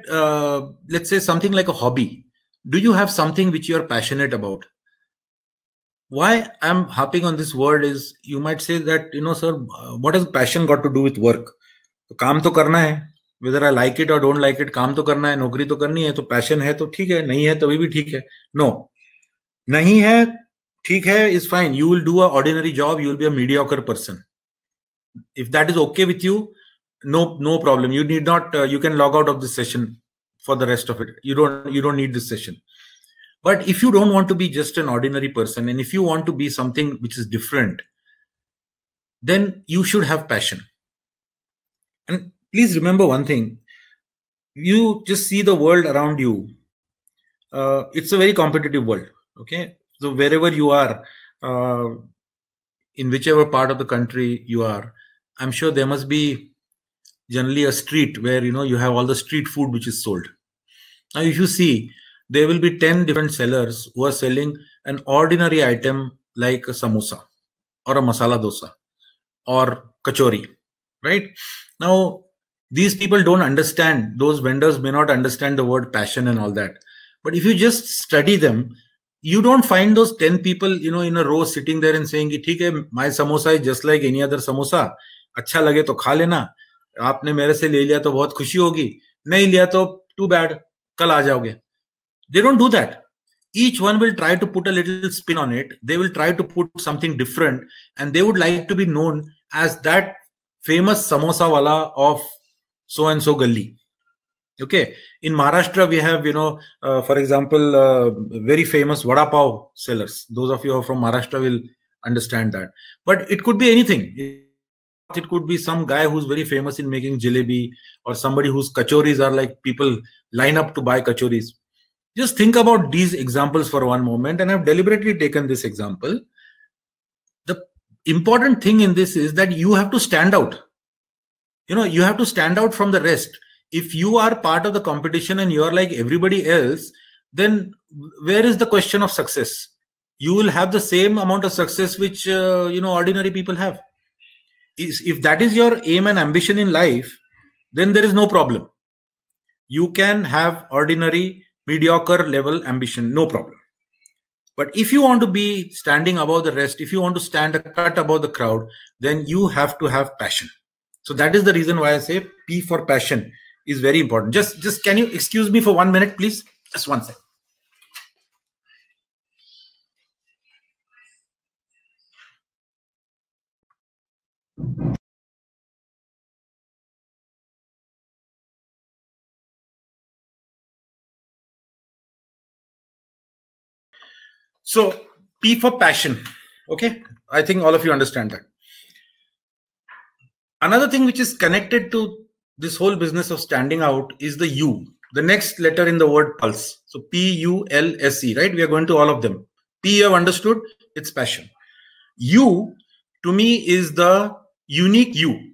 let's say, something like a hobby. Do you have something which you are passionate about? Why I'm harping on this word is, you might say that, sir, what has passion got to do with work? तो काम तो करना है, whether I like it or don't like it, काम तो करना है, नौकरी तो करनी है, तो passion है तो ठीक है, नहीं है तभी भी ठीक है. No, नहीं है, ठीक है is fine. You will do an ordinary job, you will be a mediocre person. If that is okay with you, no problem. You need not, you can log out of this session for the rest of it. You don't need this session. But if you don't want to be just an ordinary person, and if you want to be something which is different, then you should have passion. And please remember one thing. You just see the world around you. It's a very competitive world. Okay. So wherever you are, in whichever part of the country you are, I'm sure there must be generally a street where, you have all the street food which is sold. Now, if you see, there will be 10 different sellers who are selling an ordinary item like a samosa or a masala dosa or kachori, right? Now, these people don't understand, those vendors may not understand the word passion and all that. But if you just study them, you don't find those 10 people, in a row sitting there and saying, "Theek hai, my samosa is just like any other samosa. अच्छा लगे तो खा लेना. आपने मेरे से ले लिया तो बहुत खुशी होगी. नहीं लिया तो too bad. कल आ जाओगे." They don't do that. Each one will try to put a little spin on it. They will try to put something different, and they would like to be known as that famous samosa wala of so and so gully. Okay. In Maharashtra, we have, for example, very famous vada pav sellers. Those of you who are from Maharashtra will understand that. But it could be anything. It could be some guy who's very famous in making jalebi, or somebody whose kachoris are like people line up to buy kachoris. Just think about these examples for one moment, and I've deliberately taken this example. The important thing in this is that you have to stand out. You have to stand out from the rest. If you are part of the competition and you are like everybody else, then where is the question of success? You will have the same amount of success which, ordinary people have. If that is your aim and ambition in life, then there is no problem. You can have ordinary, mediocre level ambition, no problem. But if you want to be standing above the rest, if you want to stand a cut above the crowd, then you have to have passion. So that is the reason why I say P for passion is very important. Just can you excuse me for 1 minute, please? Just 1 second. So P for passion. Okay. I think all of you understand that. Another thing which is connected to this whole business of standing out is the U, the next letter in the word pulse. So P-U-L-S-E, right? We are going to all of them. P, you have understood, it's passion. U, to me, is the unique you.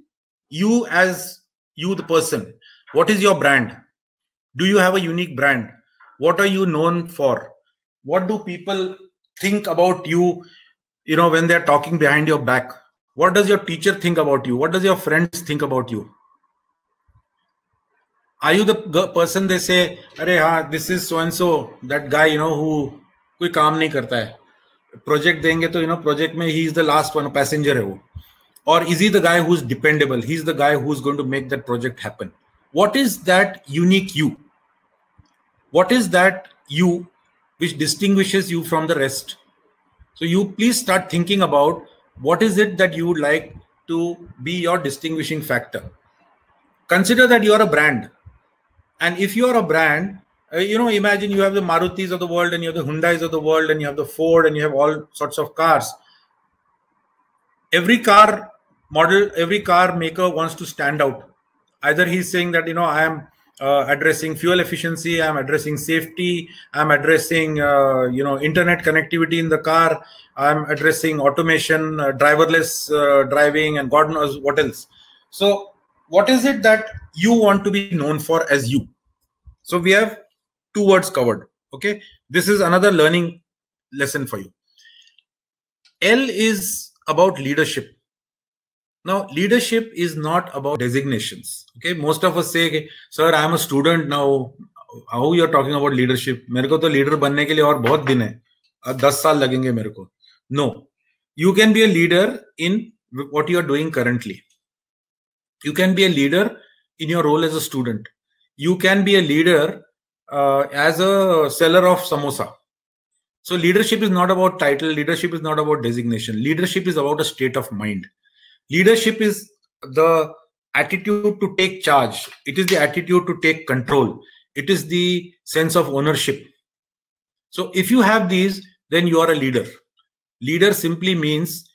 You as you, the person. What is your brand? Do you have a unique brand? What are you known for? What do people think about you, when they're talking behind your back? What does your teacher think about you? What does your friends think about you? Are you the person they say, "Arey haan, this is so-and-so, that guy, who koi kaam nahi karta hai. Project denge to, project mein he is the last one, passenger hai wo." Or is he the guy who's dependable? He's the guy who's going to make that project happen. What is that unique you? What is that you which distinguishes you from the rest? So you please start thinking about what is it that you would like to be your distinguishing factor? Consider that you are a brand. And if you are a brand, imagine you have the Marutis of the world, and you have the Hyundais of the world, and you have the Ford, and you have all sorts of cars. Every car model, every car maker wants to stand out. Either he's saying that, I am addressing fuel efficiency, I'm addressing safety, I'm addressing, internet connectivity in the car, I'm addressing automation, driverless driving, and God knows what else. So what is it that you want to be known for as you? So we have 2 words covered. Okay. This is another learning lesson for you. L is about leadership. Now, leadership is not about designations. Okay. Most of us say, sir, I am a student now. How you are talking about leadership? मेरे को तो leader बनने के लिए और बहुत दिन है. 10 साल लगेंगे मेरे को. No. You can be a leader in what you are doing currently. You can be a leader in your role as a student. You can be a leader as a seller of samosa. So leadership is not about title. Leadership is not about designation. Leadership is about a state of mind. Leadership is the attitude to take charge. It is the attitude to take control. It is the sense of ownership. So if you have these, then you are a leader. Leader simply means,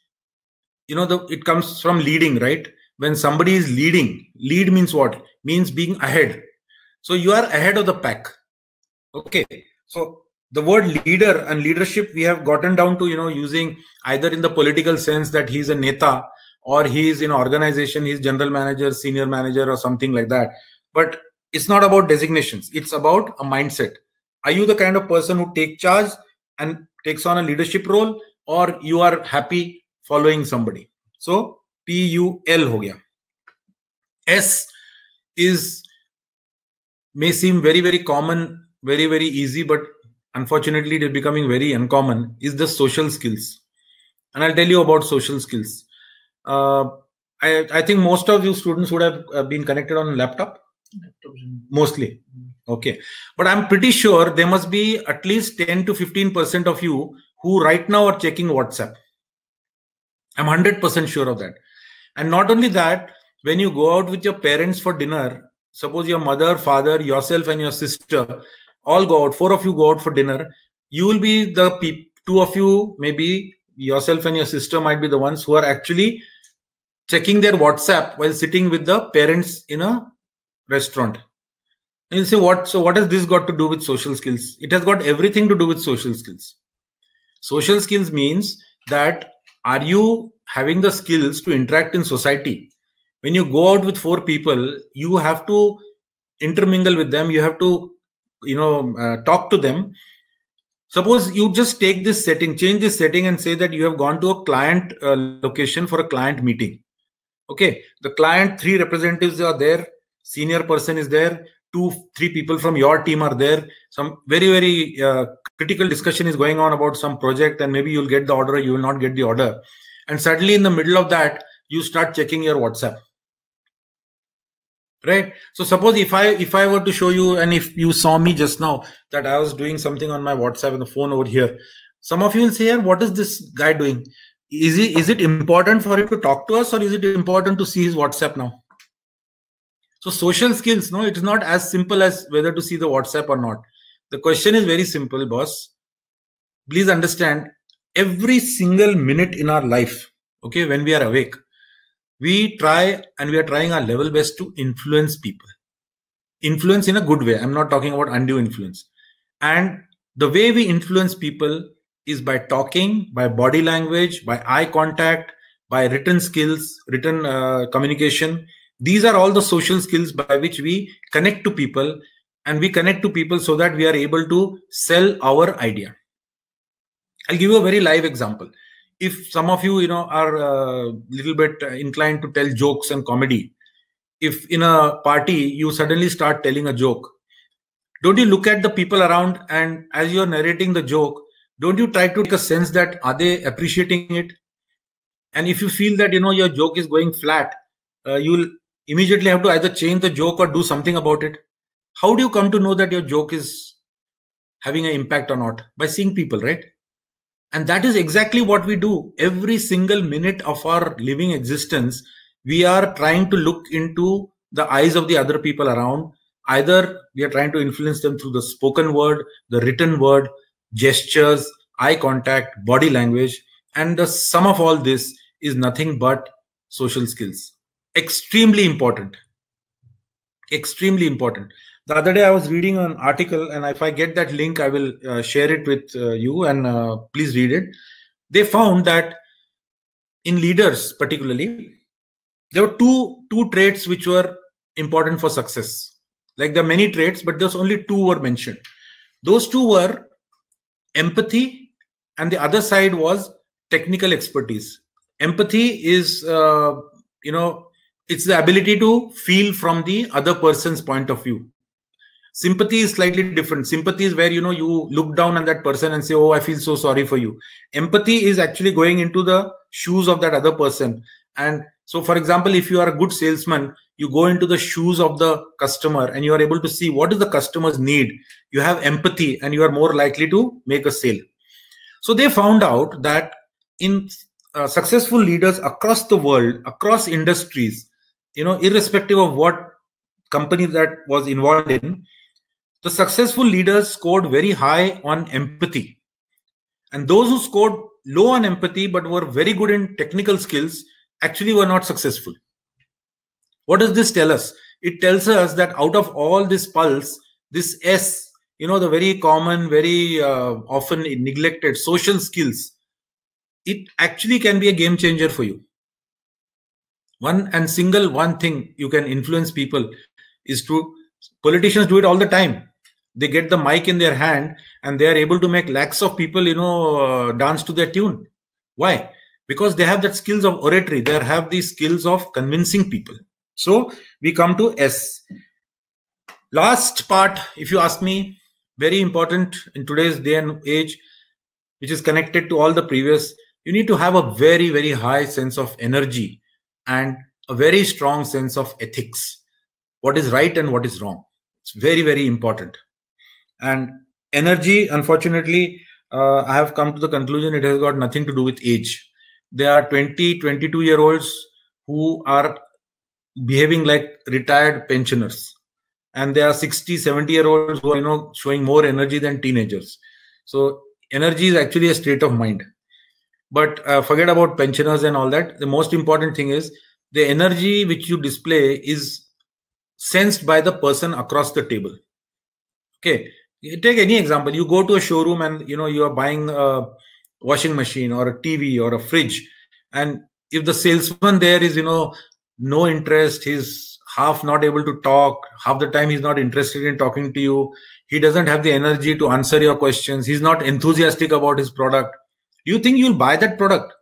it comes from leading, right? When somebody is leading, lead means what? Means being ahead. So you are ahead of the pack. Okay. So the word leader and leadership, we have gotten down to, using either in the political sense that he's a neta, or he's in an organization, he's general manager, senior manager, or something like that. But it's not about designations. It's about a mindset. Are you the kind of person who takes charge and takes on a leadership role, or you are happy following somebody? So PUL ho gaya. S may seem very, very common, very, very easy, but unfortunately it is becoming very uncommon, is the social skills. And I'll tell you about social skills. I think most of you students would have been connected on a laptop. Mostly. Okay. But I'm pretty sure there must be at least 10 to 15% of you who right now are checking WhatsApp. I'm 100% sure of that. And not only that, when you go out with your parents for dinner, suppose your mother, father, yourself and your sister all go out, 4 of you go out for dinner, you will be the 2 of you, maybe yourself and your sister might be the ones who are actually checking their WhatsApp while sitting with the parents in a restaurant. And you say, so what has this got to do with social skills? It has got everything to do with social skills. Social skills means that, are you having the skills to interact in society? When you go out with 4 people, you have to intermingle with them. You have to, talk to them. Suppose you just take this setting, change this setting and say that you have gone to a client location for a client meeting. Okay. The client, 3 representatives are there. Senior person is there. 2-3 people from your team are there. Some very, very critical discussion is going on about some project, and maybe you'll get the order, you will not get the order. And suddenly in the middle of that, you start checking your WhatsApp. Right? So suppose if I were to show you, and if you saw me just now, that I was doing something on my WhatsApp and the phone over here, some of you will say, what is this guy doing? Is it important for him to talk to us, or is it important to see his WhatsApp now? So social skills, no, it is not as simple as whether to see the WhatsApp or not. The question is very simple, boss. Please understand, every single minute in our life, okay, when we are awake, we are trying our level best to influence people. Influence in a good way. I'm not talking about undue influence. And the way we influence people is by talking, by body language, by eye contact, by written skills, written communication. These are all the social skills by which we connect to people, and we connect to people so that we are able to sell our idea. I'll give you a very live example. If some of you, are a little bit inclined to tell jokes and comedy, if in a party you suddenly start telling a joke, don't you look at the people around, and as you're narrating the joke, don't you try to take a sense that are they appreciating it? And if you feel that, your joke is going flat, you'll immediately have to either change the joke or do something about it. How do you come to know that your joke is having an impact or not? By seeing people, right? And that is exactly what we do. Every single minute of our living existence, we are trying to look into the eyes of the other people around. Either we are trying to influence them through the spoken word, the written word, gestures, eye contact, body language. And the sum of all this is nothing but social skills. Extremely important. Extremely important. The other day I was reading an article, and if I get that link, I will share it with you, and please read it. They found that in leaders particularly, there were two traits which were important for success. Like, there are many traits, but there's only two were mentioned. Those two were empathy, and the other side was technical expertise. Empathy is, it's the ability to feel from the other person's point of view. Sympathy is slightly different. Sympathy is where, you look down on that person and say, oh, I feel so sorry for you. Empathy is actually going into the shoes of that other person. And so, for example, if you are a good salesman, you go into the shoes of the customer and you are able to see what is the customer's need. You have empathy and you are more likely to make a sale. So they found out that in successful leaders across the world, across industries, irrespective of what company that was involved in, the successful leaders scored very high on empathy. And those who scored low on empathy but were very good in technical skills actually were not successful. What does this tell us? It tells us that out of all this pulse, this S, the very common, very often neglected social skills, it actually can be a game changer for you. One thing you can influence people is politicians do it all the time. They get the mic in their hand and they are able to make lakhs of people, dance to their tune. Why? Because they have that skills of oratory. They have these skills of convincing people. So we come to S. Last part, if you ask me, very important in today's day and age, which is connected to all the previous. You need to have a very, very high sense of energy and a very strong sense of ethics. What is right and what is wrong. It's very, very important. And energy, unfortunately, I have come to the conclusion it has got nothing to do with age. There are 20, 22-year-olds who are behaving like retired pensioners. And there are 60, 70-year-olds who are, showing more energy than teenagers. So energy is actually a state of mind. But forget about pensioners and all that. The most important thing is the energy which you display is sensed by the person across the table. Okay. Take any example. You go to a showroom and, you are buying a washing machine or a TV or a fridge. And if the salesman there is, no interest, he's half not able to talk, half the time he's not interested in talking to you, he doesn't have the energy to answer your questions, he's not enthusiastic about his product, do you think you'll buy that product?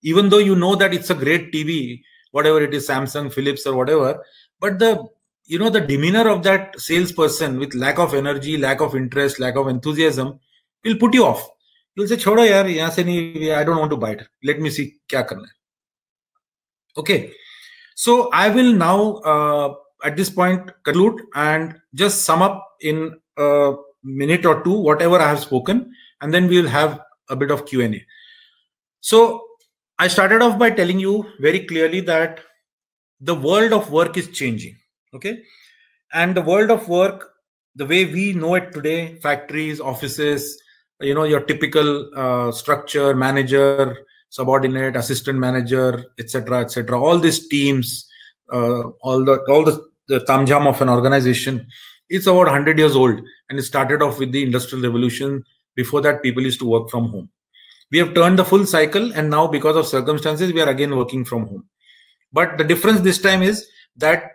Even though you know that it's a great TV, whatever it is, Samsung, Philips or whatever, but the demeanor of that salesperson with lack of energy, lack of interest, lack of enthusiasm will put you off. You'll say, chodo yaar, yahan se nahi, I don't want to buy it. Let me see kya karna hai. Okay. So I will now, at this point, conclude and just sum up in a minute or two, whatever I have spoken, and then we will have a bit of Q&A. So I started off by telling you very clearly that the world of work is changing. Okay. And the world of work, the way we know it today, factories, offices, your typical structure, manager, subordinate, assistant manager, etc., all these teams, all the tamjam of an organization, it's about 100 years old, and it started off with the Industrial Revolution. Before that, people used to work from home. We have turned the full cycle, and now because of circumstances, we are again working from home. But the difference this time is that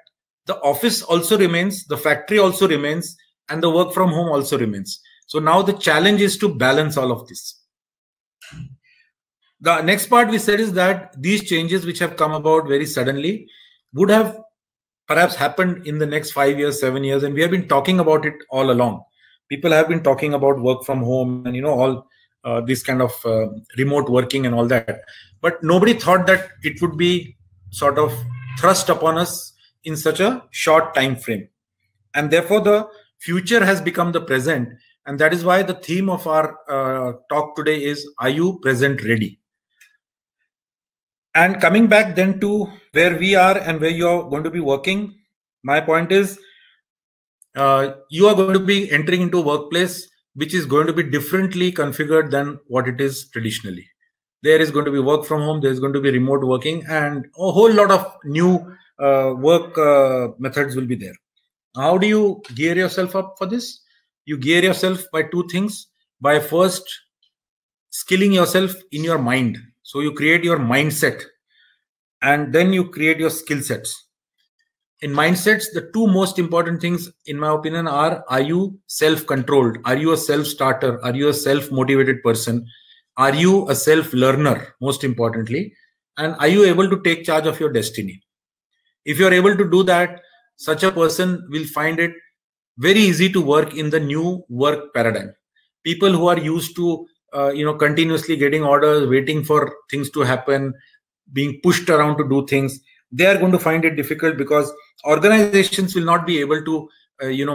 the office also remains, the factory also remains, and the work from home also remains. So now the challenge is to balance all of this. The next part we said is that these changes which have come about very suddenly would have perhaps happened in the next 5 years, 7 years, and we have been talking about it all along. People have been talking about work from home and all this kind of remote working and all that. But nobody thought that it would be sort of thrust upon us in such a short time frame. And therefore, the future has become the present, And that is why the theme of our talk today is, are you present ready? And coming back then to where we are and where you're going to be working, my point is, you are going to be entering into a workplace which is going to be differently configured than what it is traditionally. There is going to be work from home, there is going to be remote working, and a whole lot of new work methods will be there. How do you gear yourself up for this? You gear yourself by two things. By first skilling yourself in your mind. So you create your mindset, and then you create your skill sets. In mindsets, the two most important things, in my opinion, are you self-controlled? Are you a self-starter? Are you a self-motivated person? Are you a self-learner, most importantly? And are you able to take charge of your destiny? If you're able to do that, such a person will find it very easy to work in the new work paradigm. People who are used to continuously getting orders, waiting for things to happen, being pushed around to do things, they are going to find it difficult, because organizations will not be able to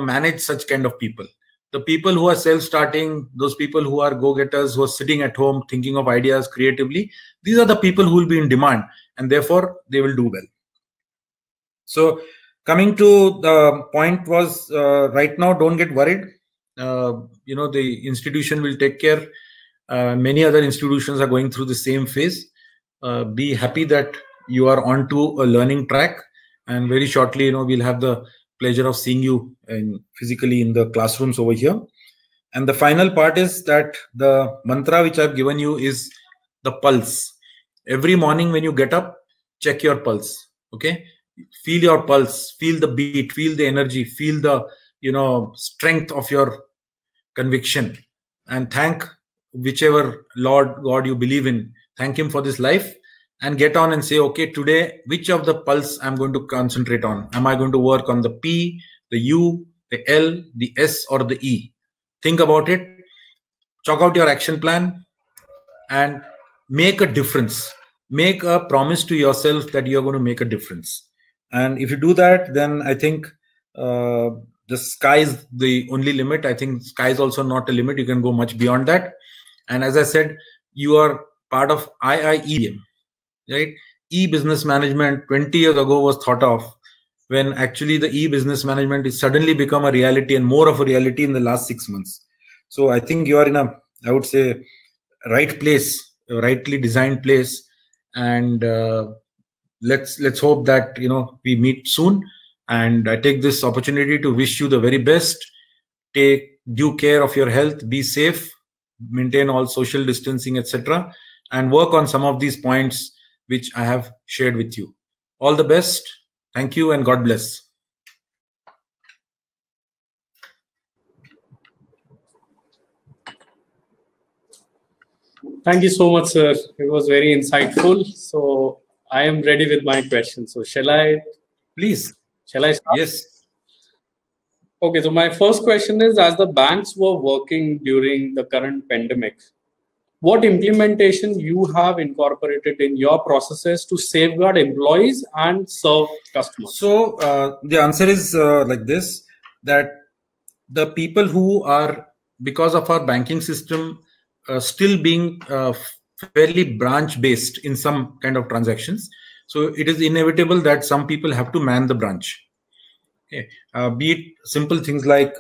manage such kind of people. The people who are self-starting, those people who are go-getters, who are sitting at home thinking of ideas creatively, these are the people who will be in demand, and therefore they will do well. So coming to the point was, right now, don't get worried. The institution will take care. Many other institutions are going through the same phase. Be happy that you are onto a learning track, and very shortly, we'll have the pleasure of seeing you physically in the classrooms over here. And the final part is that the mantra which I've given you is the pulse. Every morning when you get up, check your pulse. Okay, feel your pulse, feel the beat, feel the energy, feel the strength of your conviction, and thank whichever Lord God you believe in. Thank him for this life, and get on and say, okay, today, which of the pulse I'm going to concentrate on? Am I going to work on the P, the U, the L, the S, or the E? Think about it, chalk out your action plan, and make a difference. Make a promise to yourself that you're going to make a difference. And if you do that, then I think the sky is the only limit. I think sky is also not a limit. You can go much beyond that. And as I said, you are part of IIEBM, right? E-business management 20 years ago was thought of, when actually the e-business management is suddenly become a reality, and more of a reality in the last 6 months. So I think you are in a, I would say, right place, a rightly designed place. And let's hope that we meet soon. And I take this opportunity to wish you the very best. Take due care of your health, be safe, maintain all social distancing, etc., and work on some of these points which I have shared with you. All the best. Thank you, and God bless. Thank you so much, sir. It was very insightful. So I am ready with my question. So shall I? Please. Shall I start? Yes. Okay, so my first question is, as the banks were working during the current pandemic, what implementation you have incorporated in your processes to safeguard employees and serve customers? So the answer is like this, that the people who are, because of our banking system still being fairly branch based in some kind of transactions, so it is inevitable that some people have to man the branch. Okay. Be it simple things like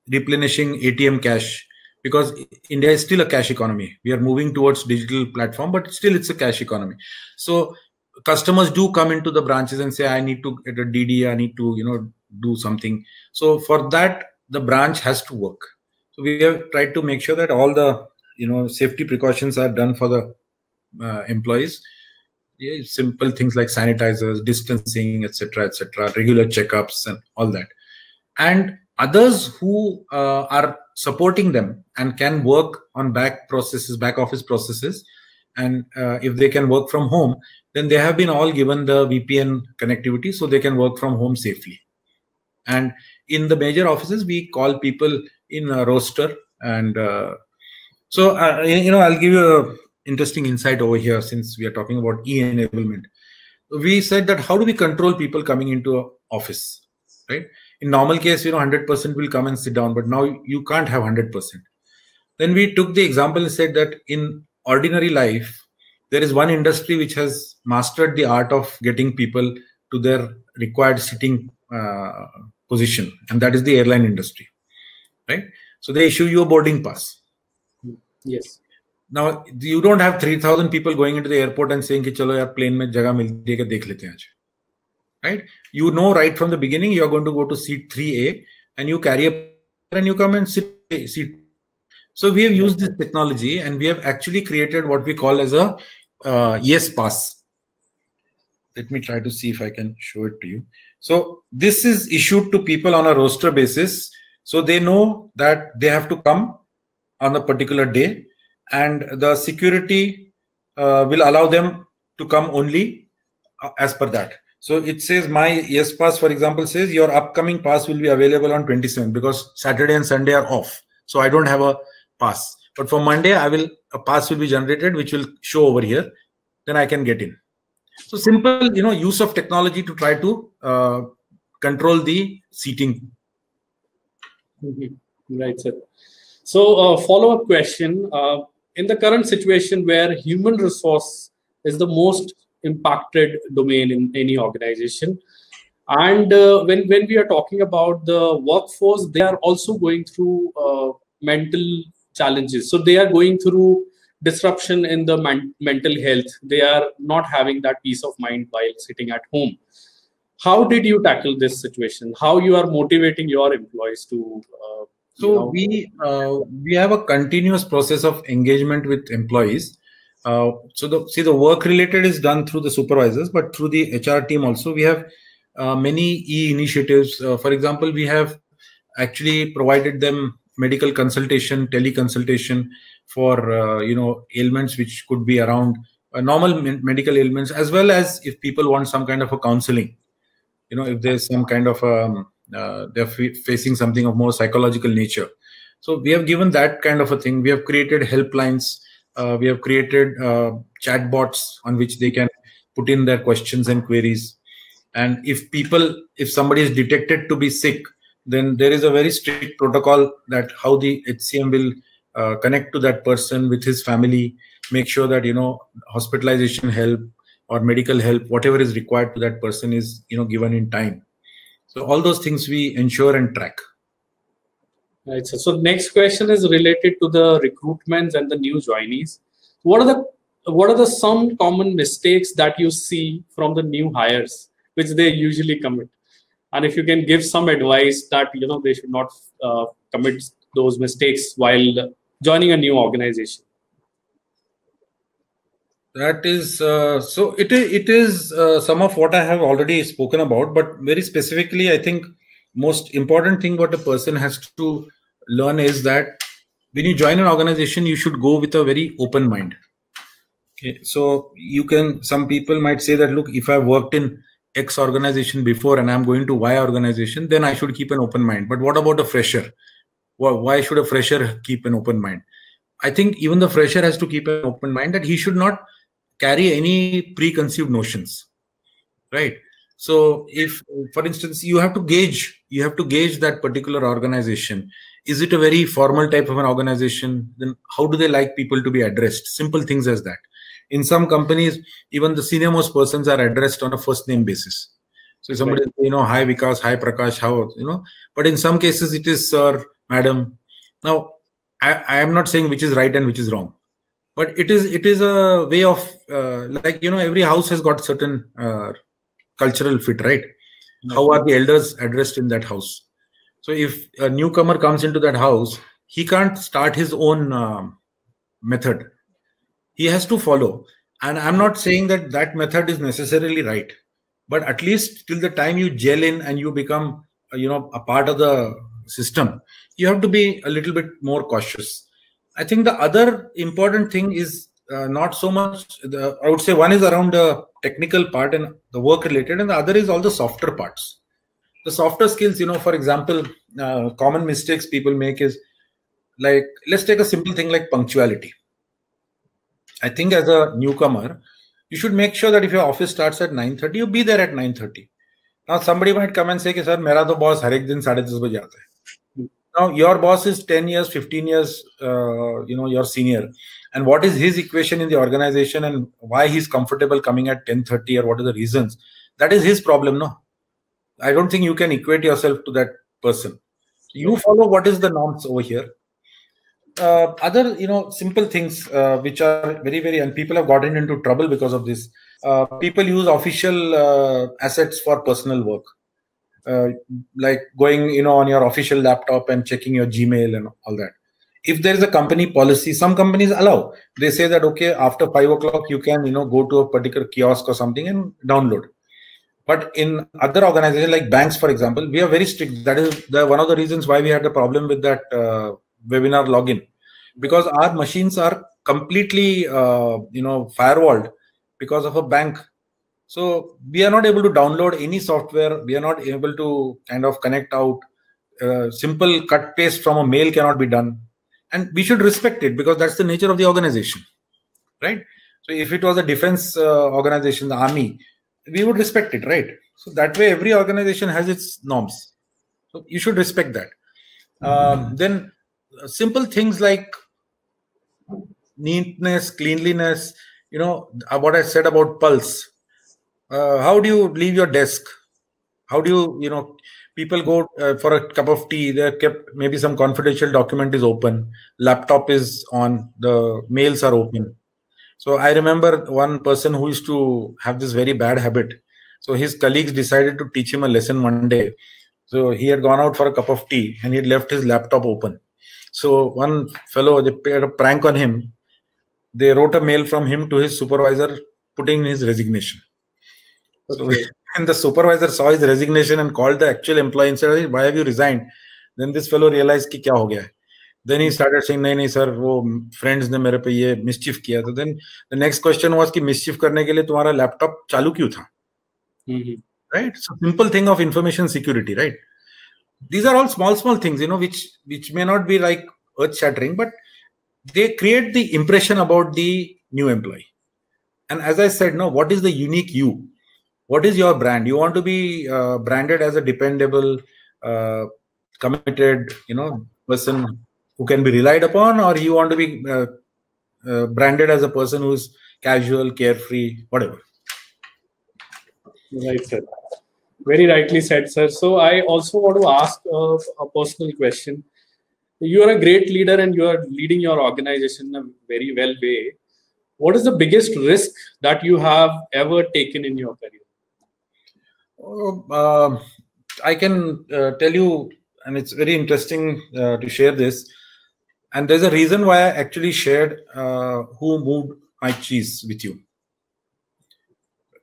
replenishing ATM cash, because India is still a cash economy. We are moving towards digital platform, but still it's a cash economy. So customers do come into the branches and say, I need to get a DD, I need to do something. So for that, the branch has to work. So we have tried to make sure that all the safety precautions are done for the employees. Yeah, simple things like sanitizers, distancing, etc., regular checkups, and all that. And others who are supporting them and can work on back office processes, and if they can work from home, then they have been all given the VPN connectivity, so they can work from home safely. And in the major offices, we call people in a roster. And so I'll give you a interesting insight over here, since we are talking about e-enablement. We said that how do we control people coming into an office? right? In normal case, 100% will come and sit down, but now you can't have 100%. Then we took the example and said that in ordinary life, there is one industry which has mastered the art of getting people to their required sitting position, and that is the airline industry, right? So they issue you a boarding pass. Yes. Now you don't have 3,000 people going into the airport and saying, "Chalo yaar, plane mein jagah milti hai, dekh lete hain." Right? You know right from the beginning you are going to go to seat 3A, and you carry a and you come and sit seat. So we have used this technology, and we have actually created what we call as a yes pass. Let me try to see if I can show it to you. So this is issued to people on a roster basis, so they know that they have to come on a particular day, and the security will allow them to come only as per that. So it says my yes pass, for example, says your upcoming pass will be available on 27th because Saturday and Sunday are off. So I don't have a pass, but for Monday a pass will be generated which will show over here. Then I can get in. So simple, use of technology to try to control the seating. Right, sir. So follow-up question. In the current situation where human resource is the most impacted domain in any organization, and when we are talking about the workforce, they are also going through mental challenges. So they are going through disruption in the mental health. They are not having that peace of mind while sitting at home. How did you tackle this situation? How you are motivating your employees to So we have a continuous process of engagement with employees. So the work related is done through the supervisors, but through the HR team also we have many initiatives. For example, we have actually provided them medical consultation, teleconsultation for ailments which could be around normal medical ailments, as well as if people want some kind of a counseling. If there's some kind of they're facing something of more psychological nature. So we have given that kind of a thing. We have created helplines. We have created chatbots on which they can put in their questions and queries. And if somebody is detected to be sick, then there is a very strict protocol that how the HCM will connect to that person with his family, make sure that hospitalization help or medical help, whatever is required to that person is given in time. So all those things we ensure and track. Right. So next question is related to the recruitments and the new joinees. What are the some common mistakes that you see from the new hires which they usually commit? And if you can give some advice that they should not commit those mistakes while joining a new organization. That is so. It is some of what I have already spoken about, but very specifically, I think most important thing what a person has to learn is that when you join an organization, you should go with a very open mind. Okay, so some people might say that, look, if I worked in X organization before and I'm going to Y organization, then I should keep an open mind. But what about a fresher? Why should a fresher keep an open mind? I think even the fresher has to keep an open mind that he should not carry any preconceived notions, right? So if, for instance, you have to gauge that particular organization. Is it a very formal type of an organization? Then how do they like people to be addressed? Simple things as that. In some companies, even the senior most persons are addressed on a first name basis. So if somebody, hi Vikas, hi Prakash, how, but in some cases it is sir, madam. Now, I am not saying which is right and which is wrong, but it is a way of every house has got certain cultural fit, right? How are the elders addressed in that house? So if a newcomer comes into that house, he can't start his own method. He has to follow. And I'm not saying that method is necessarily right, but at least till the time you gel in and you become a part of the system, you have to be a little bit more cautious. I think the other important thing is not so much, I would say one is around the technical part and the work related, and the other is all the softer parts. The softer skills, for example, common mistakes people make is like, let's take a simple thing like punctuality. I think as a newcomer, you should make sure that if your office starts at 9:30, you be there at 9:30. Now somebody might come and say कि sir मेरा तो boss हर एक दिन 10:30 बजे आता है. Now your boss is 10 years, 15 years, your senior, and what is his equation in the organization and why he's comfortable coming at 10:30 or what are the reasons? That is his problem, no? I don't think you can equate yourself to that person. You follow what is the norms over here. Other, simple things which are very, very, and people have gotten into trouble because of this. People use official assets for personal work. Like going, on your official laptop and checking your Gmail and all that. If there is a company policy, some companies allow. They say that, okay, after 5 o'clock, you can, go to a particular kiosk or something and download. But in other organizations like banks, for example, we are very strict. That is one of the reasons why we had a problem with that webinar login. Because our machines are completely, firewalled because of a bank. So we are not able to download any software. We are not able to kind of connect out. Simple cut paste from a mail cannot be done. And we should respect it because that's the nature of the organization, right? So if it was a defense organization, the army, we would respect it, right? So that way, every organization has its norms. So you should respect that. Then simple things like neatness, cleanliness, what I said about pulse. How do you leave your desk? How do you, people go for a cup of tea, they're kept, maybe some confidential document is open, laptop is on, the mails are open. So I remember one person who used to have this very bad habit. So his colleagues decided to teach him a lesson one day. So he had gone out for a cup of tea and he had left his laptop open. So one fellow, they played a prank on him. They wrote a mail from him to his supervisor putting in his resignation. So when the supervisor saw his resignation and called the actual employee and said, why have you resigned? Then this fellow realized कि क्या हो गया है. Then he started saying, नहीं sir, वो friends ने मेरे पे ये mischief किया. So then the next question was कि mischief करने के लिए तुम्हारा laptop चालू क्यों था? Right? So simple thing of information security, right? These are all small things, which may not be like earth shattering, but they create the impression about the new employee. And as I said, what is the unique you? What is your brand? You want to be branded as a dependable, committed, person who can be relied upon, or you want to be branded as a person who's casual, carefree, whatever. Right, sir. Very rightly said, sir. So I also want to ask a personal question. You are a great leader and you are leading your organization in a very well way. What is the biggest risk that you have ever taken in your career? I can tell you, and it's very interesting to share this. And there's a reason why I actually shared Who Moved My Cheese with you.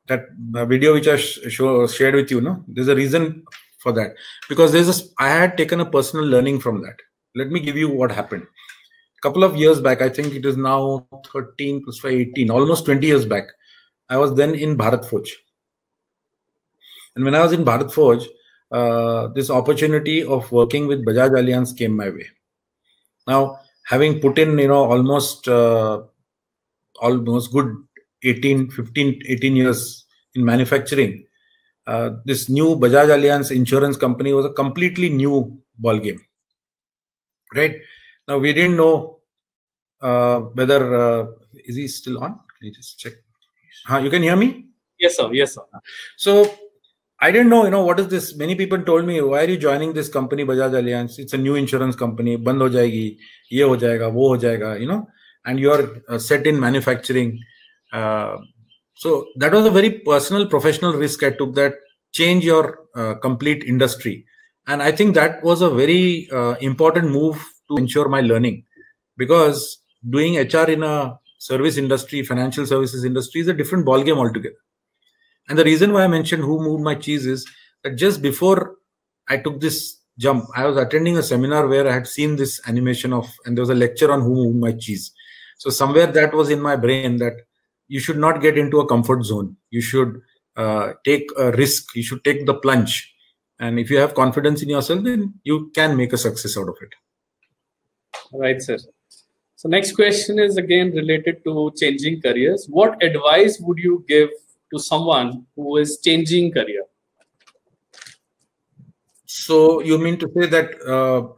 That video which I shared with you, there's a reason for that. Because I had taken a personal learning from that. Let me give you what happened. A couple of years back, I think it is now 13 plus 5, 18, almost 20 years back. I was then in Bharat Forge. And when I was in Bharat Forge, this opportunity of working with Bajaj Allianz came my way. Now, having put in, almost good 18 years in manufacturing, this new Bajaj Allianz insurance company was a completely new ball game. Right? Now, we didn't know whether, is he still on? Can you just check? You can hear me? Yes, sir. Yes, sir. So, I didn't know, what is this? Many people told me, why are you joining this company, Bajaj Allianz? It's a new insurance company. Band ho jayegi, ye ho jayega, wo ho jayega, and you are set in manufacturing. So that was a very personal, professional risk I took, that change your complete industry. And I think that was a very important move to ensure my learning, because doing HR in a service industry, financial services industry, is a different ballgame altogether. And the reason why I mentioned Who Moved My Cheese is that just before I took this jump, I was attending a seminar where I had seen this animation and there was a lecture on Who Moved My Cheese. So somewhere that was in my brain that you should not get into a comfort zone. You should take a risk. You should take the plunge. And if you have confidence in yourself, then you can make a success out of it. Right, sir. So next question is again related to changing careers. What advice would you give to someone who is changing career? So you mean to say that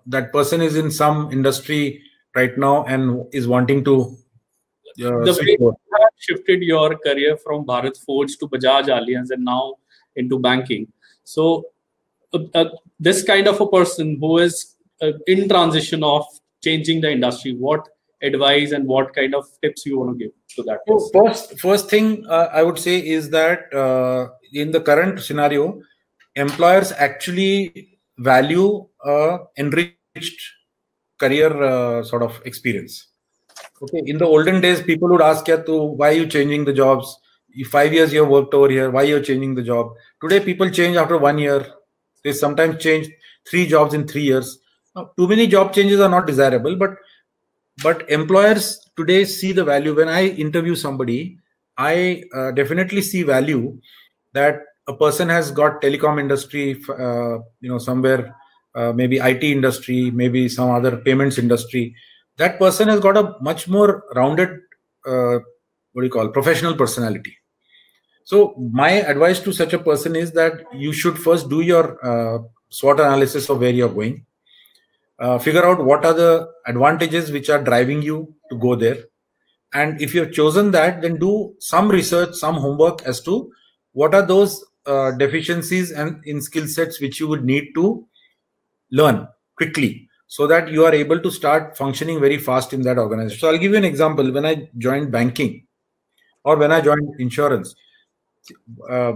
that person is in some industry right now and is wanting to The switch way over? you have shifted your career from Bharat Forge to Bajaj Allianz and now into banking. So this kind of a person who is in transition of changing the industry, what advice and what kind of tips you want to give to that So person? first thing I would say is that in the current scenario, employers actually value enriched career sort of experience. Okay, in the olden days, people would ask you, to, why are you changing the jobs? 5 years you have worked over here, why you're changing the job? Today, people change after 1 year. They sometimes change 3 jobs in 3 years. Now, too many job changes are not desirable, but employers today see the value. When I interview somebody, I definitely see value that a person has got telecom industry, somewhere, maybe IT industry, maybe some other payments industry. That person has got a much more rounded, professional personality. So my advice to such a person is that you should first do your SWOT analysis of where you're going. Figure out what are the advantages which are driving you to go there. And if you've chosen that, then do some research, some homework as to what are those deficiencies and in skill sets which you would need to learn quickly so that you are able to start functioning very fast in that organization. So I'll give you an example. When I joined banking or when I joined insurance,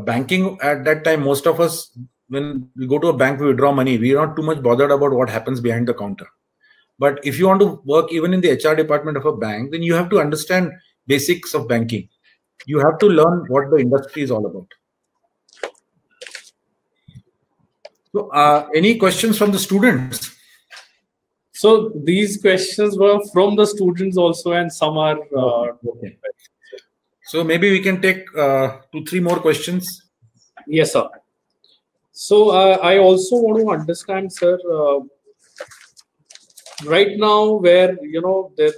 banking at that time, most of us, when we go to a bank, we withdraw money. We are not too much bothered about what happens behind the counter. But if you want to work even in the HR department of a bank, then you have to understand basics of banking. You have to learn what the industry is all about. So, any questions from the students? So these questions were from the students also, and some are. Okay. So maybe we can take 2-3 more questions. Yes, sir. So I also want to understand, sir. Right now, where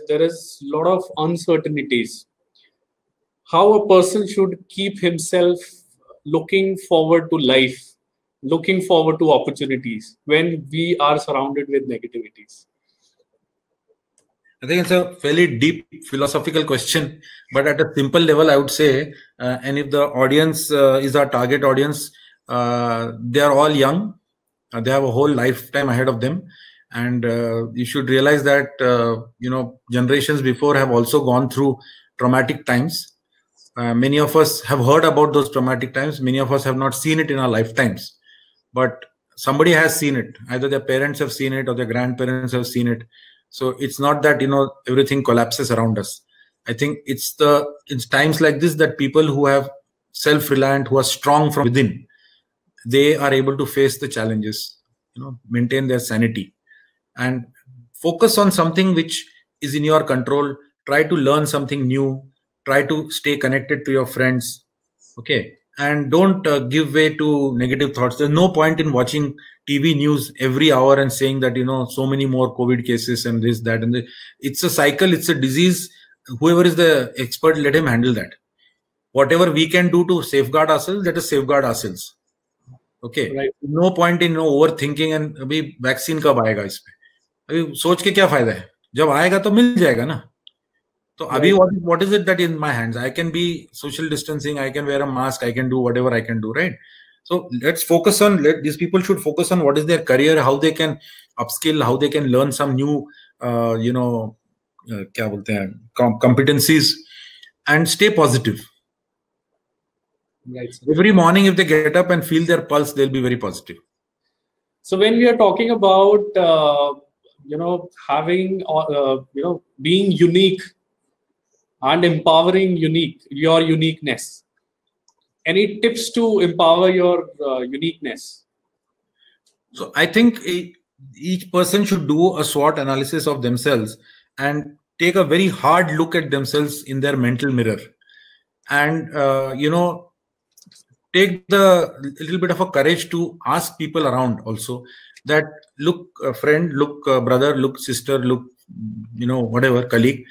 there is a lot of uncertainties, how a person should keep himself looking forward to life, looking forward to opportunities when we are surrounded with negativities. I think it's a fairly deep philosophical question, but at a simple level, I would say, and if the audience is our target audience, they are all young. They have a whole lifetime ahead of them. And you should realize that, generations before have also gone through traumatic times. Many of us have heard about those traumatic times. Many of us have not seen it in our lifetimes. But somebody has seen it. Either their parents have seen it or their grandparents have seen it. So it's not that, everything collapses around us. I think it's times like this that people who have self-reliant, who are strong from within, they are able to face the challenges, maintain their sanity and focus on something which is in your control. Try to learn something new. Try to stay connected to your friends. Okay. And don't give way to negative thoughts. There's no point in watching TV news every hour and saying that, so many more COVID cases and this, that, and it's a cycle. It's a disease. Whoever is the expert, let him handle that. Whatever we can do to safeguard ourselves, let us safeguard ourselves. Okay. Right. No point in overthinking and अभी vaccine कब आएगा इस पे? अभी सोच के क्या फायदा है? जब आएगा तो मिल जाएगा ना. So Abhi, what is it that in my hands? I can be social distancing, I can wear a mask, I can do whatever I can do, right? So let's focus on, these people should focus on what is their career, how they can upskill, how they can learn some new, competencies and stay positive. Right. Every morning, if they get up and feel their pulse, they'll be very positive. So when we are talking about, having, being unique, and empowering your uniqueness. Any tips to empower your uniqueness? So I think each person should do a SWOT analysis of themselves and take a very hard look at themselves in their mental mirror. And, take the little bit of a courage to ask people around also that, look, friend, look, brother, look, sister, look, whatever, colleague.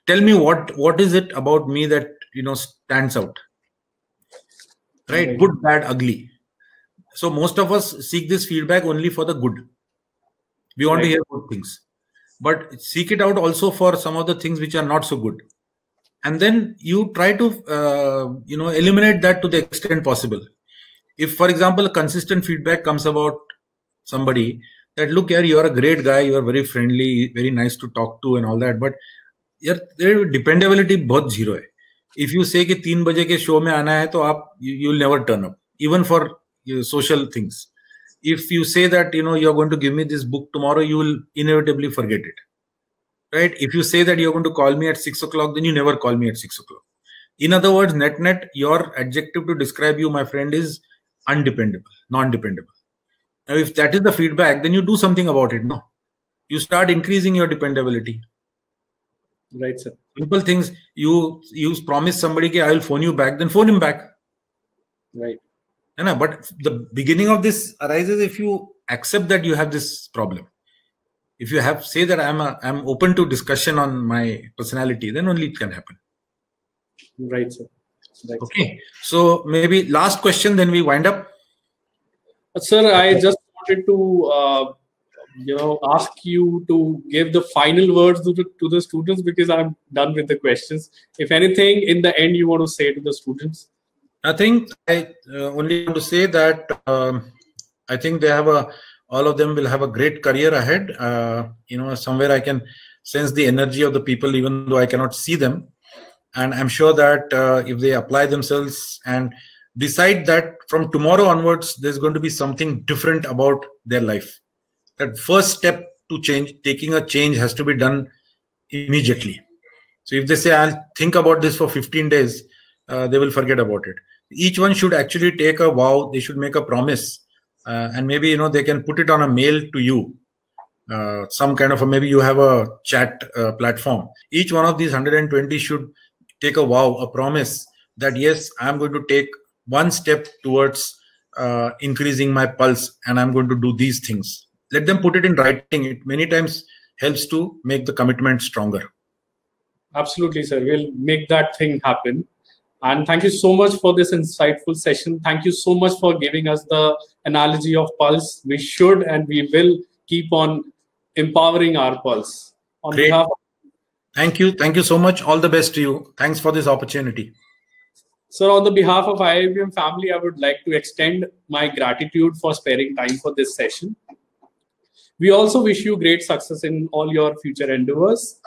Tell me what is it about me that stands out, right? Good, bad, ugly. So most of us seek this feedback only for the good. We want to hear good things, but seek it out also for some of the things which are not so good. And then you try to, eliminate that to the extent possible. If, for example, a consistent feedback comes about somebody that, look here, you're a great guy, you're very friendly, very nice to talk to and all that, but your dependability बहुत zero है. If you say कि 3 बजे के show में आना है, तो you'll never turn up, even for social things. If you say that, you're going to give me this book tomorrow, you will inevitably forget it. Right? If you say that you're going to call me at 6 o'clock, then you never call me at 6 o'clock. In other words, net, your adjective to describe you, my friend, is undependable, non-dependable. Now, if that is the feedback, then you do something about it. No, you start increasing your dependability. Right, sir. Simple things. You promise somebody that I will phone you back, then phone him back. Right. But the beginning of this arises if you accept that you have this problem. If you say that I'm open to discussion on my personality, then only it can happen. Right, sir. Right, okay. So maybe last question, then we wind up. Sir, I just wanted to ask you to give the final words to the students, because I'm done with the questions. If anything, in the end, you want to say to the students? I think I only want to say that I think they have all of them will have a great career ahead. Somewhere I can sense the energy of the people, even though I cannot see them. And I'm sure that if they apply themselves and decide that from tomorrow onwards, there's going to be something different about their life. That first step to change, taking a change, has to be done immediately. So if they say, I'll think about this for 15 days, they will forget about it. Each one should actually take a vow. They should make a promise. And maybe, they can put it on a mail to you. Some kind of maybe you have a chat platform. Each one of these 120 should take a vow, a promise that, yes, I'm going to take one step towards increasing my pulse, and I'm going to do these things. Let them put it in writing. It many times helps to make the commitment stronger. Absolutely, sir. We'll make that thing happen. And thank you so much for this insightful session. Thank you so much for giving us the analogy of pulse. We should and we will keep on empowering our pulse. On Great. behalf of Thank you. Thank you so much. All the best to you. Thanks for this opportunity. Sir, on the behalf of IIBM family, I would like to extend my gratitude for sparing time for this session. We also wish you great success in all your future endeavors.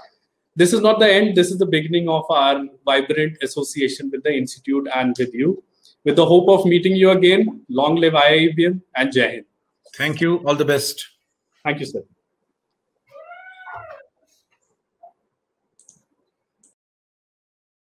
This is not the end. This is the beginning of our vibrant association with the Institute and with you. With the hope of meeting you again, long live IIBM and Jai Hind. Thank you. All the best. Thank you, sir.